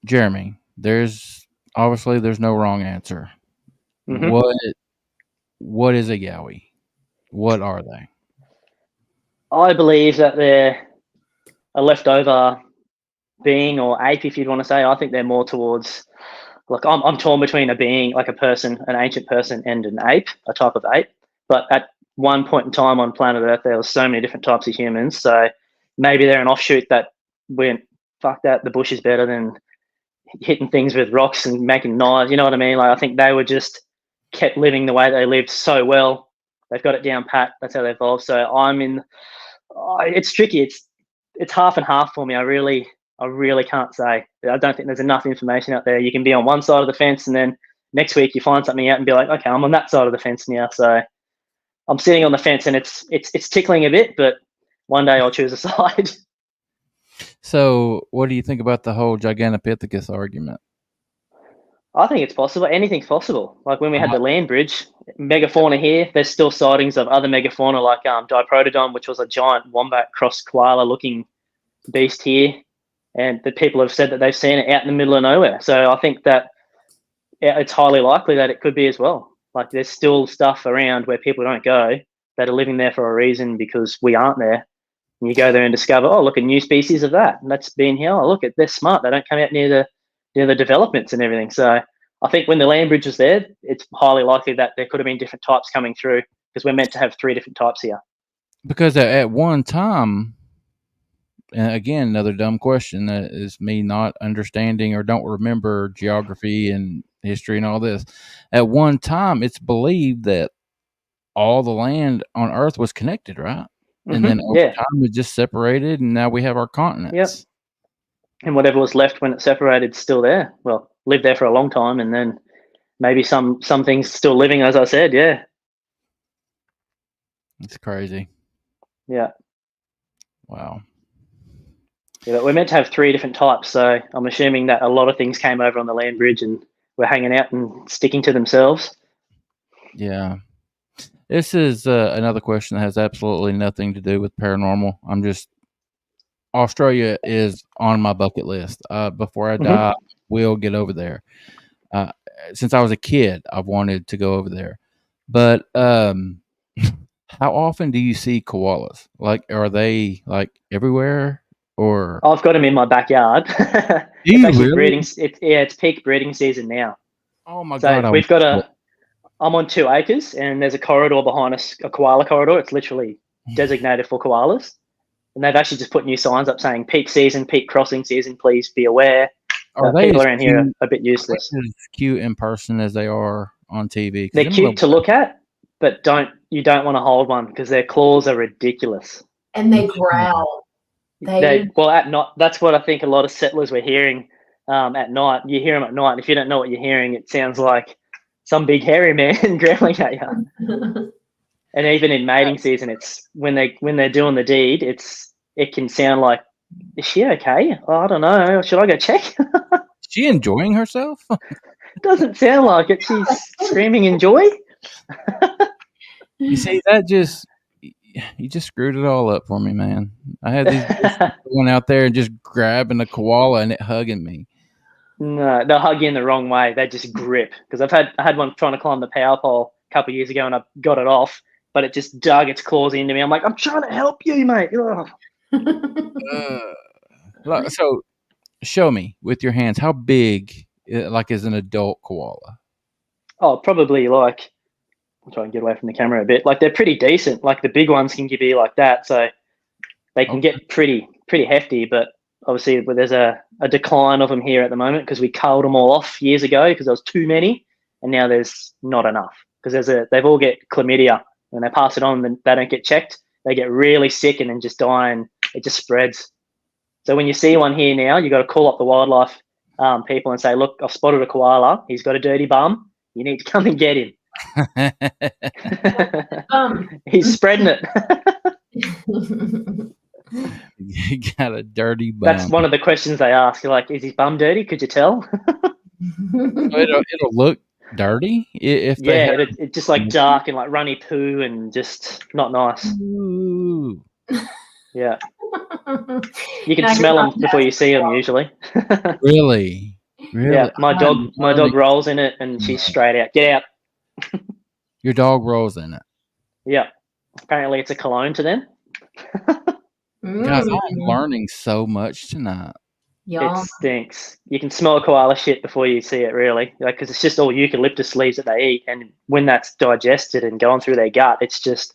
Jeremy, there's no wrong answer. Mm-hmm. What is a Yowie? What are they? I believe that they're a leftover being or ape, if you'd want to say. I think they're more towards, like, I'm torn between a being, like a person, an ancient person, and an ape, a type of ape. But at one point in time on planet Earth, there were so many different types of humans. So maybe they're an offshoot that went, fuck that, the bush is better than hitting things with rocks and making knives. You know what I mean? Like, I think they were just kept living the way they lived so well. They've got it down pat. That's how they evolved. So it's tricky. It's half and half for me. I really can't say. I don't think there's enough information out there. You can be on one side of the fence and then next week you find something out and be like, okay, I'm on that side of the fence now. So I'm sitting on the fence and it's tickling a bit, but one day I'll choose a side. So what do you think about the whole Gigantopithecus argument? I think it's possible. Anything's possible. Like when we had the land bridge, megafauna here, there's still sightings of other megafauna like Diprotodon, which was a giant wombat cross koala looking beast here. And the people have said that they've seen it out in the middle of nowhere. So I think that it's highly likely that it could be as well. Like there's still stuff around where people don't go that are living there for a reason because we aren't there. And you go there and discover, oh, look, a new species of that. And that's been here. Oh, look, they're smart. They don't come out near the developments and everything. So I think when the land bridge was there, it's highly likely that there could have been different types coming through because we're meant to have 3 different types here. Because at one time, and again, another dumb question that is me not understanding or don't remember geography and history and all this. At one time, it's believed that all the land on Earth was connected, right? Mm-hmm. And then over time, it just separated, and now we have our continents. Yep. And whatever was left when it separated is still there. Well, lived there for a long time, and then maybe some things still living, as I said, yeah. It's crazy. Yeah. Wow. Yeah, but we're meant to have 3 different types, so I'm assuming that a lot of things came over on the land bridge and were hanging out and sticking to themselves. Yeah. This is another question that has absolutely nothing to do with paranormal. Australia is on my bucket list. Before I die, we'll get over there. Since I was a kid, I've wanted to go over there. But how often do you see koalas? Like, are they like everywhere? Or I've got them in my backyard. do It's you actually really? breeding. It's peak breeding season now. Oh my So god! we've got I'm on 2 acres, and there's a corridor behind us, a koala corridor. It's literally designated for koalas, and they've actually just put new signs up saying peak season, peak crossing season. Please be aware. Are they People as around here are cute, a bit useless. as cute in person as they are on TV? 'Cause They're them cute to little- look at, but you don't want to hold one because their claws are ridiculous. And they growl. Well, at night, that's what I think a lot of settlers were hearing at night. You hear them at night. If you don't know what you're hearing, it sounds like some big hairy man growling at you. And even in mating season, it's when they're doing the deed, it can sound like, is she okay? Oh, I don't know. Should I go check? Is she enjoying herself? Doesn't sound like it. She's screaming in joy. You see, you just screwed it all up for me, man. I had these going out there and just grabbing a koala and it hugging me. No, they'll hug you in the wrong way. They just grip. Because I had one trying to climb the power pole a couple of years ago, and I got it off, but it just dug its claws into me. I'm like, I'm trying to help you, mate. So, show me with your hands how big, like, is an adult koala? Oh, probably like, I'll try and get away from the camera a bit. Like, they're pretty decent. Like, the big ones can be like that, so they can get pretty hefty. But obviously, there's a decline of them here at the moment because we culled them all off years ago because there was too many, and now there's not enough because they've all get chlamydia. When they pass it on, then they don't get checked. They get really sick and then just die, and it just spreads. So when you see one here now, you got to call up the wildlife people and say, "Look, I've spotted a koala. He's got a dirty bum. You need to come and get him." He's spreading it. You got a dirty bum. That's one of the questions they ask. You're like, "Is his bum dirty? Could you tell?" It'll look dirty if they have... it's just like dark and like runny poo and just not nice. Ooh. Yeah, you can smell them before you see them usually. Really? Yeah, my dog rolls in it and she's straight out. Get out. Your dog rolls in it. Yeah, apparently it's a cologne to them. Guys, I'm learning so much tonight. Yum. It stinks. You can smell koala shit before you see it, really, because it's just all eucalyptus leaves that they eat, and when that's digested and gone through their gut, it's just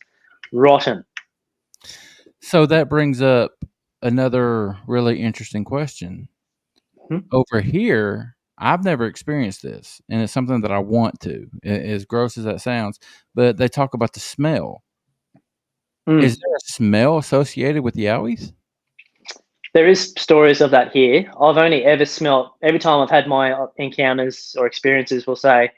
rotten. So that brings up another really interesting question. Over here, I've never experienced this, and it's something that I want to, as gross as that sounds, but they talk about the smell. Is there a smell associated with Yowies? There is stories of that here. I've only ever smelled, every time I've had my encounters or experiences, will say,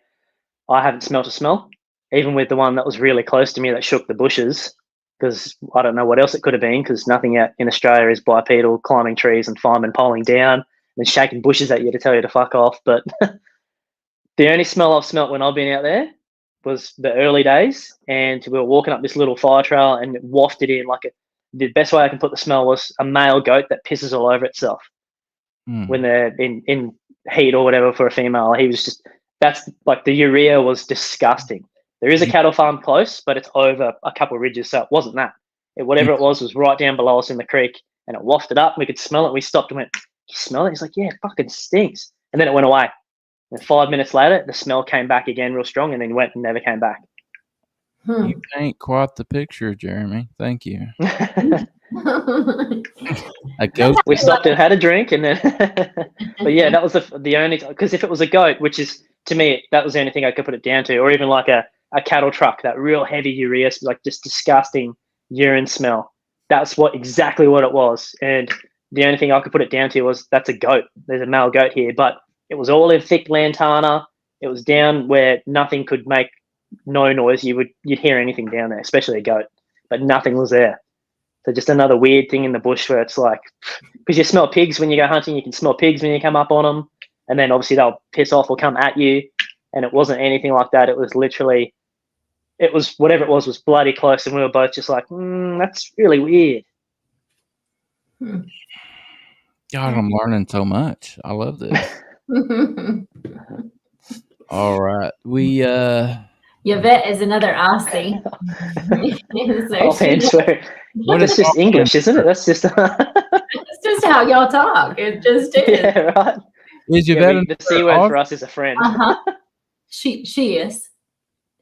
I haven't smelt a smell, even with the one that was really close to me that shook the bushes, because I don't know what else it could have been, because nothing out in Australia is bipedal, climbing trees and firemen poling down and shaking bushes at you to tell you to fuck off. But the only smell I've smelt when I've been out there was the early days, and we were walking up this little fire trail and it wafted in like the best way I can put the smell was a male goat that pisses all over itself when they're in heat or whatever for a female. He was just, that's like, the urea was disgusting. There is a cattle farm close, but it's over a couple of ridges, so it wasn't that. Whatever it was right down below us in the creek, and it wafted up. And we could smell it. We stopped and went, "You smell it?" He's like, "Yeah, it fucking stinks." And then it went away. And 5 minutes later, the smell came back again real strong, and then went and never came back. You paint quite the picture, Jeremy. Thank you. A goat. We stopped and had a drink, and then, but yeah, that was the only, because if it was a goat, which is, to me, that was the only thing I could put it down to, or even like a cattle truck, that real heavy urea, like just disgusting urine smell. That's exactly what it was. And the only thing I could put it down to was, that's a goat. There's a male goat here, but it was all in thick lantana. It was down where nothing could make no noise. You'd hear anything down there, especially a goat, but nothing was there. So just another weird thing in the bush where it's like, because you smell pigs when you go hunting, you can smell pigs when you come up on them, and then obviously they'll piss off or come at you. And it wasn't anything like that. It was literally it was whatever it was bloody close, and we were both just like, that's really weird. God, I'm learning so much. I love this. All right. We Yvette is another Aussie. That's just English, isn't it? That's just it's just how y'all talk. It just is. Yeah, right. Is Yvette the C word for us is a friend. She is.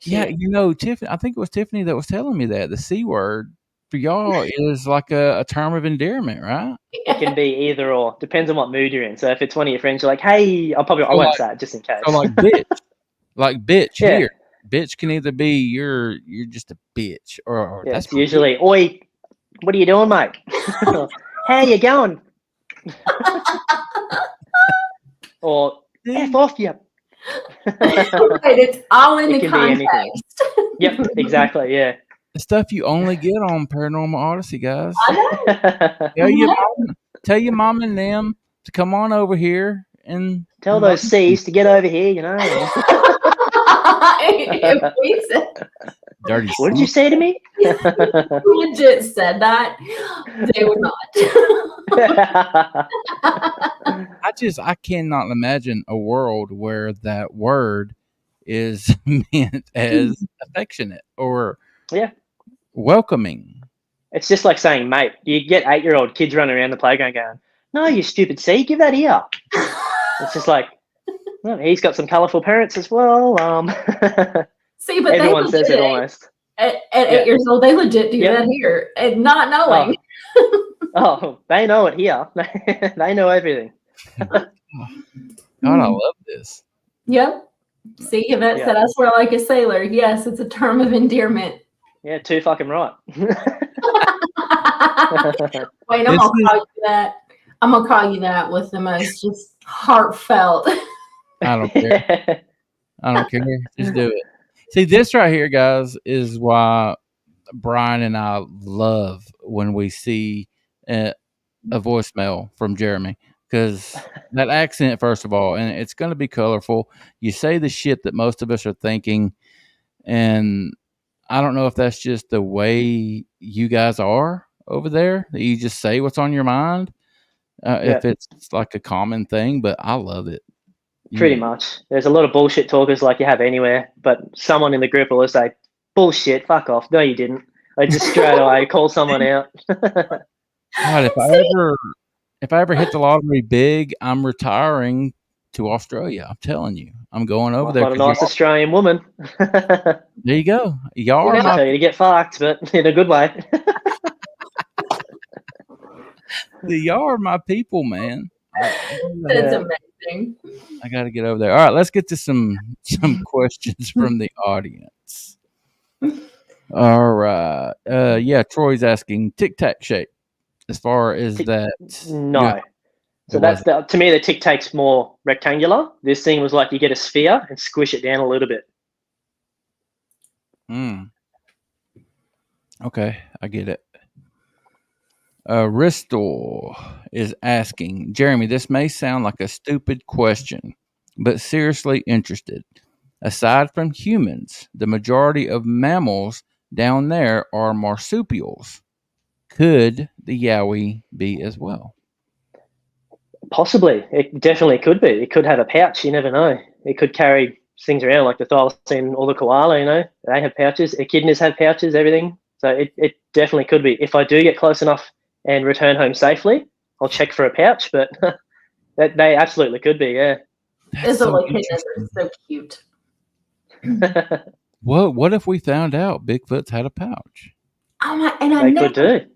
Tiffany. I think it was Tiffany that was telling me that the C word for y'all is like a term of endearment, right? It can be either or. Depends on what mood you're in. So if it's one of your friends, you're like, "Hey," I won't say it just in case. So like bitch here. Bitch can either be you're just a bitch, or that's usually, "Oi, what are you doing, mate? How you going?" Or "F off you." It's all in the context. Yep, exactly. Yeah. The stuff you only get on Paranormal Odyssey, guys. I know. Tell your mom and them to come on over here and tell those C's to get over here. Dirty. What did you say to me? Legit said that. They would not. I cannot imagine a world where that word is meant as affectionate or welcoming. It's just like saying, mate. You get 8-year-old kids running around the playground going, "No, you stupid C, give that here." It's just like, well, he's got some colourful parents as well. See, but everyone says it almost. At 8 years old, they legit do that here, and not knowing. They know it here. They know everything. God, I love this. Yep. See, Yvette said, "I swear like a sailor." Yes, it's a term of endearment. Yeah, too fucking right. Wait, I'm gonna call you that. I'm gonna call you that with the most just heartfelt. I don't care. Just do it. See, this right here, guys, is why Brian and I love when we see a voicemail from Jeremy, because that accent, first of all, and it's going to be colorful. You say the shit that most of us are thinking, and I don't know if that's just the way you guys are over there, that you just say what's on your mind, if it's like a common thing, but I love it. Pretty much. There's a lot of bullshit talkers like you have anywhere, but someone in the group will say, "Bullshit, fuck off." No, you didn't. I just straight away call someone out. God, if I ever hit the lottery big, I'm retiring to Australia. I'm telling you, I'm going over there. What a nice Australian woman. There you go. Y'all are tell you to get fucked, but in a good way. Y'all are my people, man. That's amazing. I got to get over there. All right, let's get to some questions from the audience. All right. Troy's asking Tic Tac shape. As far as that, no. So that's to me, the Tic Tac's more rectangular. This thing was like you get a sphere and squish it down a little bit. Okay, I get it. Ristor is asking, Jeremy, this may sound like a stupid question, but seriously interested. Aside from humans, the majority of mammals down there are marsupials. Could the Yowie be as well? Possibly. It definitely could be. It could have a pouch. You never know. It could carry things around like the thylacine or the koala, They have pouches. Echidnas have pouches, everything. So it definitely could be. If I do get close enough and return home safely, I'll check for a pouch, but they absolutely could be, yeah. Those little echidnas are so cute. What if we found out Bigfoot's had a pouch? I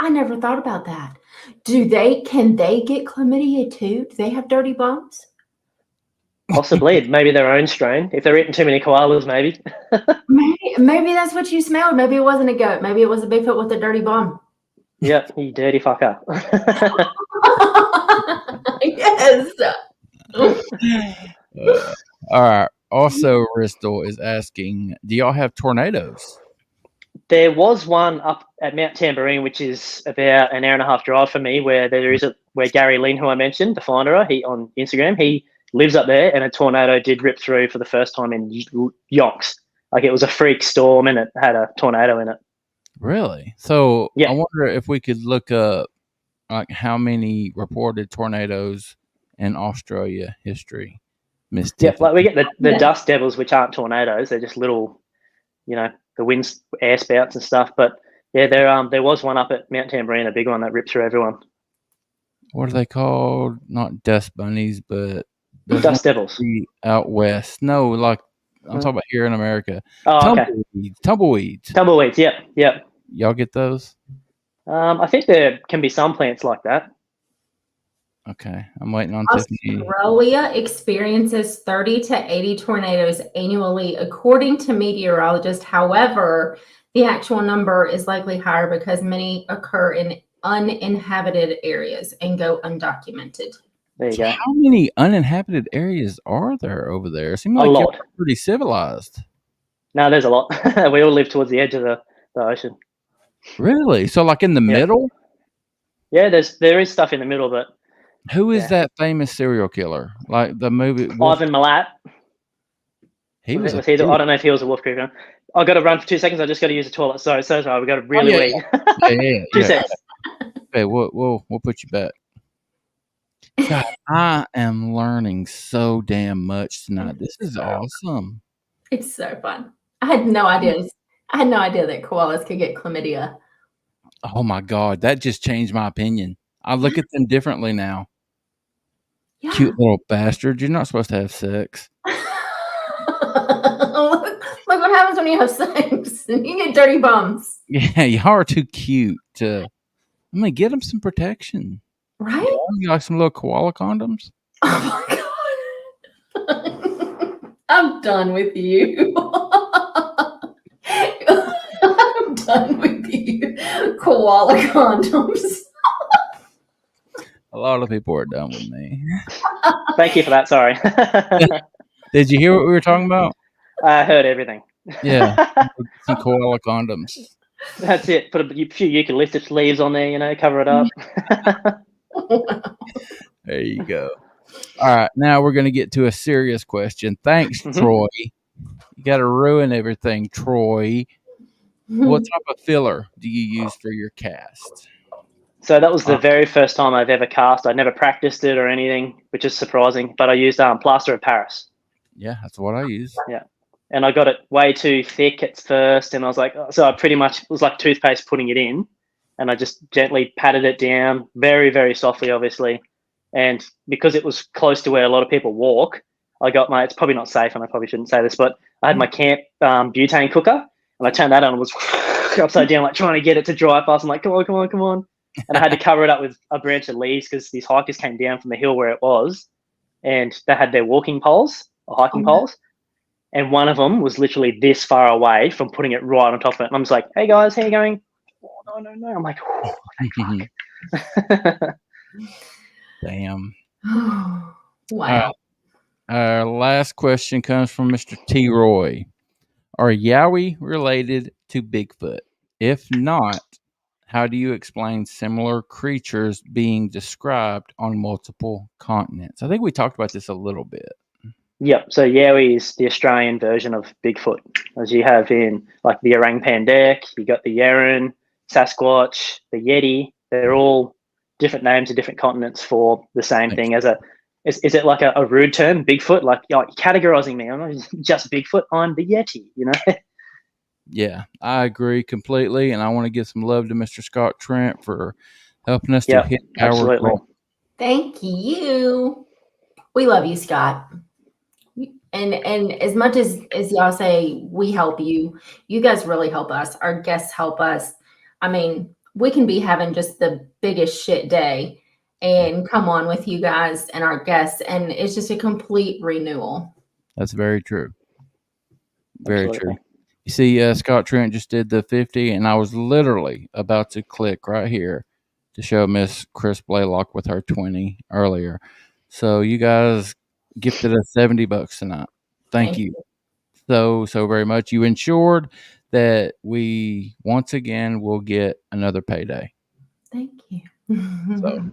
never thought about that. Can they get chlamydia too? Do they have dirty bums? Possibly. Maybe their own strain. If they're eating too many koalas, maybe. maybe that's what you smelled. Maybe it wasn't a goat. Maybe it was a Bigfoot with a dirty bum. Yep, you dirty fucker. Yes. All right. Also, Ristel is asking, do y'all have tornadoes? There was one up at Mount Tambourine, which is about an hour and a half drive for me, where Gary Lynn, who I mentioned, the finder, he on Instagram, he lives up there, and a tornado did rip through for the first time in yonks. Like it was a freak storm and it had a tornado in it. Really? So Yeah. I wonder if we could look up like how many reported tornadoes in Australia history. Miss Yeah, Tiffany. like we get the Yeah. dust devils, which aren't tornadoes; they're just little, the wind air spouts and stuff. But yeah, there was one up at Mount Tamborine, a big one that ripped through everyone. What are they called? Not dust bunnies, but there's Dust one devils. out west. No, like I'm talking about here in America. Oh, okay. Tumbleweeds. Tumbleweeds. Yep. Y'all get those? I think there can be some plants like that. Okay, I'm waiting on Tiffany. Australia experiences 30 to 80 tornadoes annually, according to meteorologists. However, the actual number is likely higher because many occur in uninhabited areas and go undocumented. There you go. How many uninhabited areas are there over there? It seems A like lot. you're pretty civilized. No, there's a lot. We all live towards the edge of the ocean. Really? So, like in the middle? Yeah, there is stuff in the middle, but Who is that famous serial killer? Like the movie Ivan Milat. He was. I don't know if he was a Wolf Creek. I got to run for 2 seconds. I just got to use the toilet. Sorry. We got to really wait. Yeah. 2 seconds. Okay, we'll put you back. God, I am learning so damn much tonight. This is awesome. It's so fun. I had no idea that koalas could get chlamydia. Oh my God, that just changed my opinion. I look at them differently now. Yeah. Cute little bastard. You're not supposed to have sex. Look what happens when you have sex. You get dirty bums. Yeah, y'all are too cute. I'm gonna get them some protection. Right? You like some little koala condoms? Oh my God. I'm done with you. I'm done with you. Koala condoms. A lot of people are done with me. Thank you for that. Sorry. Did you hear what we were talking about? I heard everything. Yeah, some koala condoms. That's it. Put a few eucalyptus leaves on there, cover it up. There you go. All right, now we're going to get to a serious question. Thanks, Troy. You got to ruin everything, Troy. What type of filler do you use for your cast? So that was the very first time I've ever cast. I'd never practiced it or anything, which is surprising. But I used plaster of Paris. Yeah, that's what I use. Yeah. And I got it way too thick at first. And I was like, so I pretty much was like toothpaste putting it in. And I just gently patted it down very, very softly, obviously. And because it was close to where a lot of people walk, I got it's probably not safe and I probably shouldn't say this, but I had my camp butane cooker and I turned that on and was upside down, like trying to get it to dry fast. I'm like, come on. And I had to cover it up with a branch of leaves because these hikers came down from the hill where it was and they had their walking poles or hiking poles. And one of them was literally this far away from putting it right on top of it. And I'm just like, hey guys, how you going? Oh, no. I'm like, oh, thank fuck. Damn. Wow. Our last question comes from Mr. T. Roy. Are Yowie related to Bigfoot? If not, how do you explain similar creatures being described on multiple continents? I think we talked about this a little bit. Yep. So Yowie is the Australian version of Bigfoot, as you have in like the orang pandek, you got the Yeren, Sasquatch, the Yeti. They're all different names of different continents for the same thing. Is it like a rude term, Bigfoot? Like you're categorizing me. I'm not just Bigfoot. I'm the Yeti. Yeah, I agree completely, and I want to give some love to Mr. Scott Trent for helping us to hit our goal. Thank you. We love you, Scott. And as much as y'all say we help you, you guys really help us. Our guests help us. I mean, we can be having just the biggest shit day and come on with you guys and our guests, and it's just a complete renewal. That's very true. Very true. You see, Scott Trent just did the 50, and I was literally about to click right here to show Miss Chris Blaylock with her 20 earlier. So you guys gifted us $70 tonight. Thank you so very much. You ensured that we once again will get another payday. Thank you. So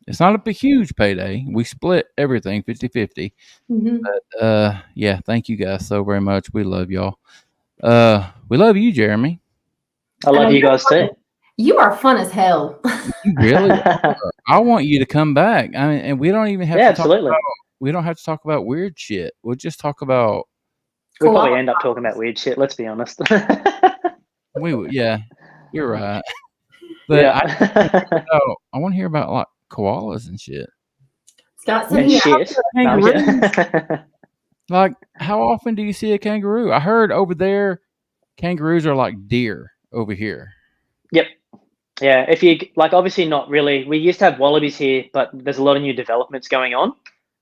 it's not a huge payday. We split everything 50-50. But yeah, thank you guys so very much. We love y'all. We love you, Jeremy. I love you guys too. You are fun as hell. You really are. I want you to come back. I mean, and we don't even have to absolutely. talk about. We don't have to talk about weird shit. We'll just talk about. We'll probably end up talking about weird shit. Let's be honest. Yeah, you're right. But I want to hear about like koalas and shit. Scott said shit. Like, how often do you see a kangaroo? I heard over there, kangaroos are like deer over here. Yep. Yeah. If you like, obviously not really. We used to have wallabies here, but there's a lot of new developments going on.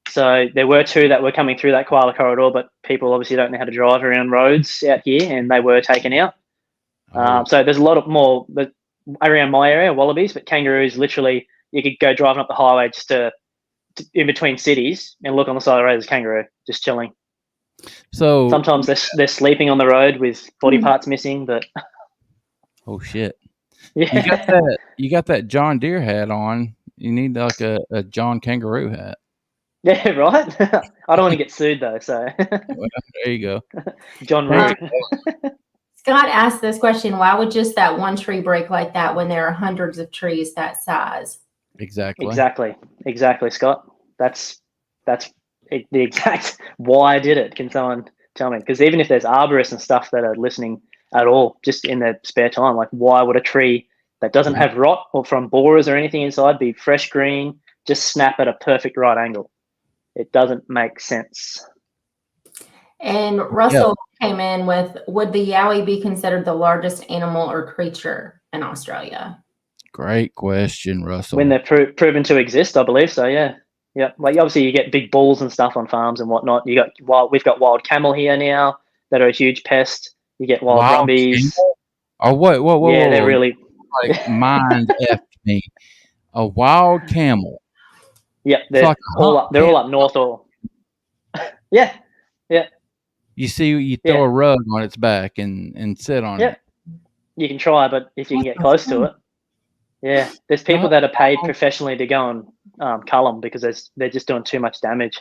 So there were 2 that were coming through that koala corridor, but people obviously don't know how to drive around roads out here, and they were taken out. So there's a lot of more around my area, wallabies, but kangaroos, literally, you could go driving up the highway just to in between cities and look on the side of the road, there's a kangaroo just chilling. So sometimes they're sleeping on the road with body parts missing, but oh shit. Yeah. You got that John Deere hat on. You need like a John Kangaroo hat. Yeah, right. I don't want to get sued though, so well, there you go. John Root. Scott asked this question: why would just that one tree break like that when there are hundreds of trees that size? Exactly, Scott. That's the exact why I did it. Can someone tell me? Because even if there's arborists and stuff that are listening at all, just in their spare time, like why would a tree that doesn't have rot or from borers or anything inside be fresh green just snap at a perfect right angle? It doesn't make sense. And Russell came in with, would the Yowie be considered the largest animal or creature in Australia? Great question, Russell. When they're proven to exist, I believe so, yeah. Yeah, like obviously you get big bulls and stuff on farms and whatnot. We've got wild camel here now that are a huge pest. You get wild brumbies. Oh, whoa. Yeah, they're really... Like, mind effed me. A wild camel. Yeah, they're like all up north or... Yeah. You throw a rug on its back and sit on it. You can try, but if you can get close to it. Yeah, there's people that are paid professionally to go and cull them because they're just doing too much damage.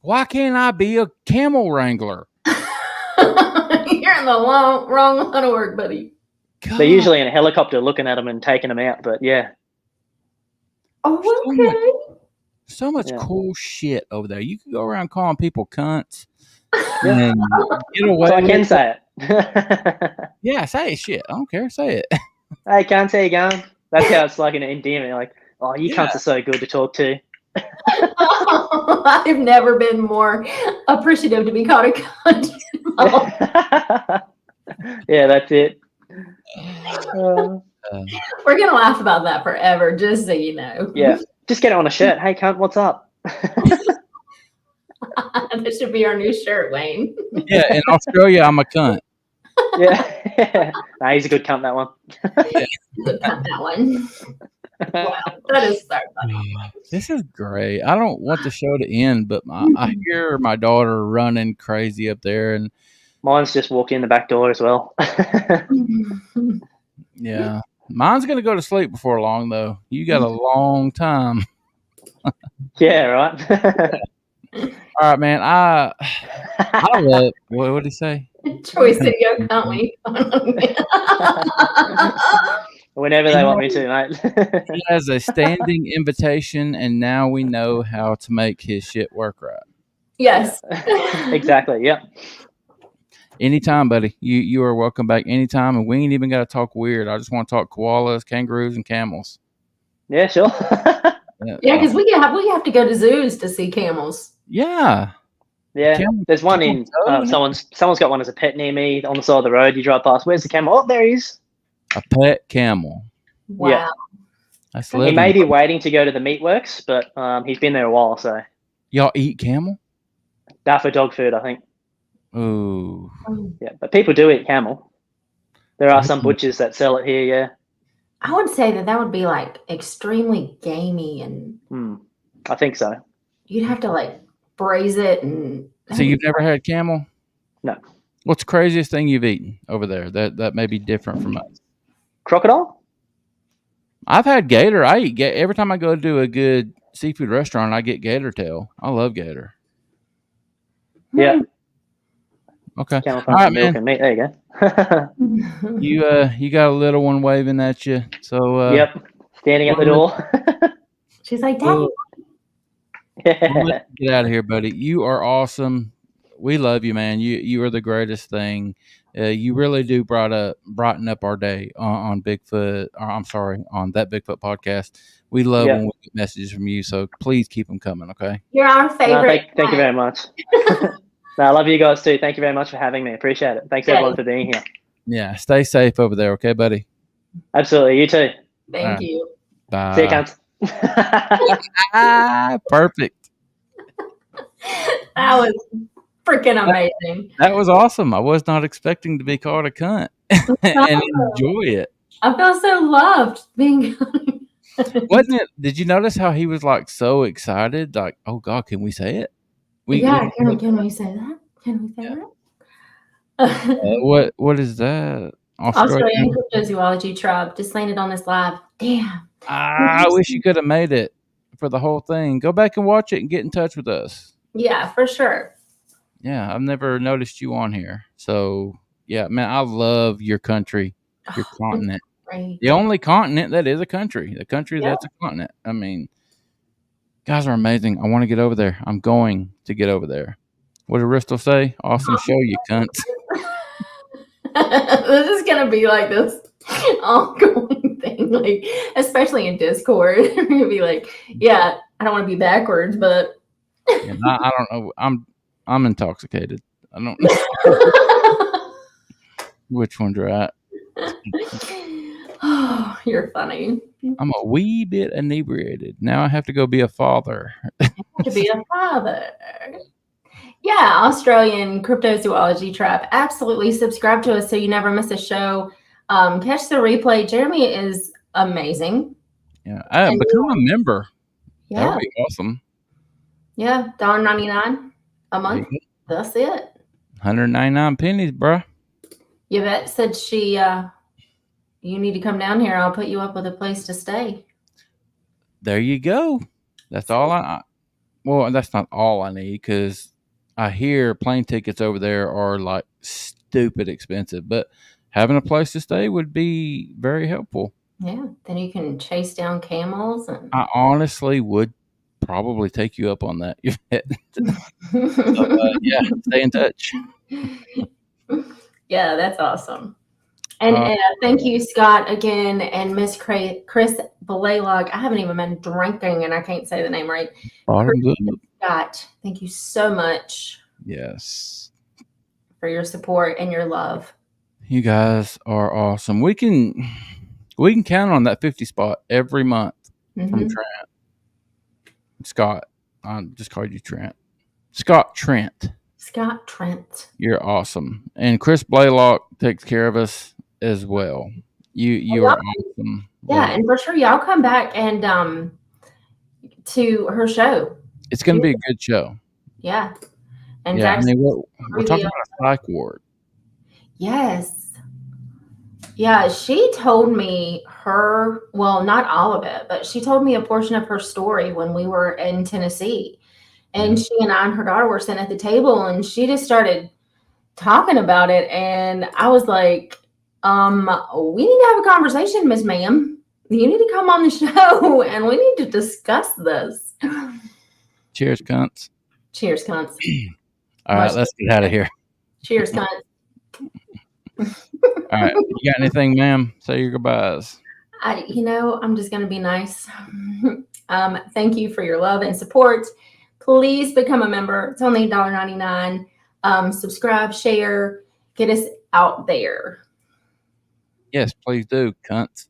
Why can't I be a camel wrangler? You're in the wrong line of work, buddy. God. They're usually in a helicopter looking at them and taking them out, but yeah. Oh, okay. So much cool shit over there. You can go around calling people cunts and get away. So I can say it. Yeah, say it, shit. I don't care. Say it. Hey, can't say you going. That's how it's like in endearment. Like, oh, you cunts are so good to talk to. I've never been more appreciative to be called a cunt. Yeah, that's it. We're gonna laugh about that forever, just so you know. Yeah, just get it on a shirt. Hey, cunt, what's up? That should be our new shirt, Wayne. Yeah, in Australia, I'm a cunt. Yeah. Nah, he's a good cunt, that one. Good cunt, that one. Wow, that is so funny. This is great. I don't want the show to end, but I hear my daughter running crazy up there, and mine's just walked in the back door as well. Yeah, mine's gonna go to sleep before long, though. You got a long time. Yeah, right. All right, man. I love. What did he say? Troy said, "Go, can't we?" Whenever they want me to, mate. He has a standing invitation, and now we know how to make his shit work right. Yes. Exactly. Yep. Anytime, buddy. You are welcome back anytime, and we ain't even got to talk weird. I just want to talk koalas, kangaroos, and camels. Yeah, sure. Yeah, because we have to go to zoos to see camels. Yeah. Yeah. There's one in someone's got one as a pet near me on the side of the road. You drive past. Where's the camel? Oh, there he is. A pet camel. Wow. Yeah. That's he may be waiting to go to the meatworks, but he's been there a while. So y'all eat camel? That for dog food, I think. Ooh. Yeah, but people do eat camel. There are some butchers that sell it here. Yeah. I would say that would be like extremely gamey, and I think so. You'd have to like braise it, and so you've never had camel? No. What's the craziest thing you've eaten over there that may be different from us? Crocodile? I've had gator. I eat gator every time I go to a good seafood restaurant. I get gator tail. I love gator. Yeah. Okay. All right, man. Meat. There you go. You got a little one waving at you. So Yep, standing at the door. She's like, Daddy. we'll let you get out of here, buddy. You are awesome. We love you, man. You are the greatest thing. You really do brighten up our day on Bigfoot. Or, I'm sorry, on that Bigfoot podcast. We love when we get messages from you. So please keep them coming. Okay. You're our favorite. Thank you very much. I love you guys too. Thank you very much for having me. Appreciate it. Thanks everyone for being here. Yeah. Stay safe over there. Okay, buddy. Absolutely. You too. Thank you. Bye. See you, cunts. Perfect. That was freaking amazing. That was awesome. I was not expecting to be called a cunt and enjoy it. I feel so loved being. Wasn't it? Did you notice how he was like so excited? Like, oh God, can we say it? Can we say that? Can we say that? What is that? Australian cryptozoology tribe just landed on this live. Damn. I wish you could have made it for the whole thing. Go back and watch it and get in touch with us. Yeah, for sure. Yeah, I've never noticed you on here. So yeah, man, I love your country, your continent. Right. The only continent that is a country. The country that's a continent. I mean, guys are amazing. I want to get over there. I'm going to get over there. What did Ristel say? Awesome show, you cunts. This is gonna be like this ongoing thing, like especially in Discord. You're gonna be like, yeah, I don't want to be backwards, but I don't know. I'm intoxicated. I don't know which one's right. Oh, you're funny. I'm a wee bit inebriated. Now I have to go be a father. To be a father. Yeah, Australian cryptozoology tribe. Absolutely subscribe to us so you never miss a show. Catch the replay. Jeremy is amazing. Yeah, become a member. Yeah. That would be awesome. Yeah, $1.99 a month. That's it. 199 pennies, bruh. Yvette said you need to come down here. I'll put you up with a place to stay. There you go. That's all well, that's not all I need because I hear plane tickets over there are like stupid expensive, but having a place to stay would be very helpful. Yeah, then you can chase down camels. I honestly would probably take you up on that. So, yeah, stay in touch. Yeah, that's awesome. And thank you, Scott, again, and Miss Chris Blaylock. I haven't even been drinking, and I can't say the name right. Scott, thank you so much. Yes. For your support and your love. You guys are awesome. We can count on that 50 spot every month from Trent. Scott. I just called you Trent. Scott Trent. You're awesome. And Chris Blaylock takes care of us as well. You are awesome. Yeah, and for sure y'all come back and to her show. It's going to be a good show. Yeah. And yeah, I mean, we're talking about a psych ward. Yes. Yeah, she told me not all of it, but she told me a portion of her story when we were in Tennessee. And she and I and her daughter were sitting at the table, and she just started talking about it. And I was like, we need to have a conversation, Miss Ma'am. You need to come on the show, and we need to discuss this. Cheers, cunts. Cheers, cunts. All right, let's get out of here. Cheers, cunts. All right, you got anything, ma'am? Say your goodbyes. I'm just going to be nice. Thank you for your love and support. Please become a member. It's only $1.99. Subscribe, share, get us out there. Yes, please do, cunts.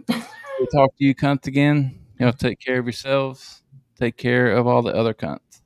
We'll talk to you, cunts, again. Take care of yourselves. Take care of all the other cunts.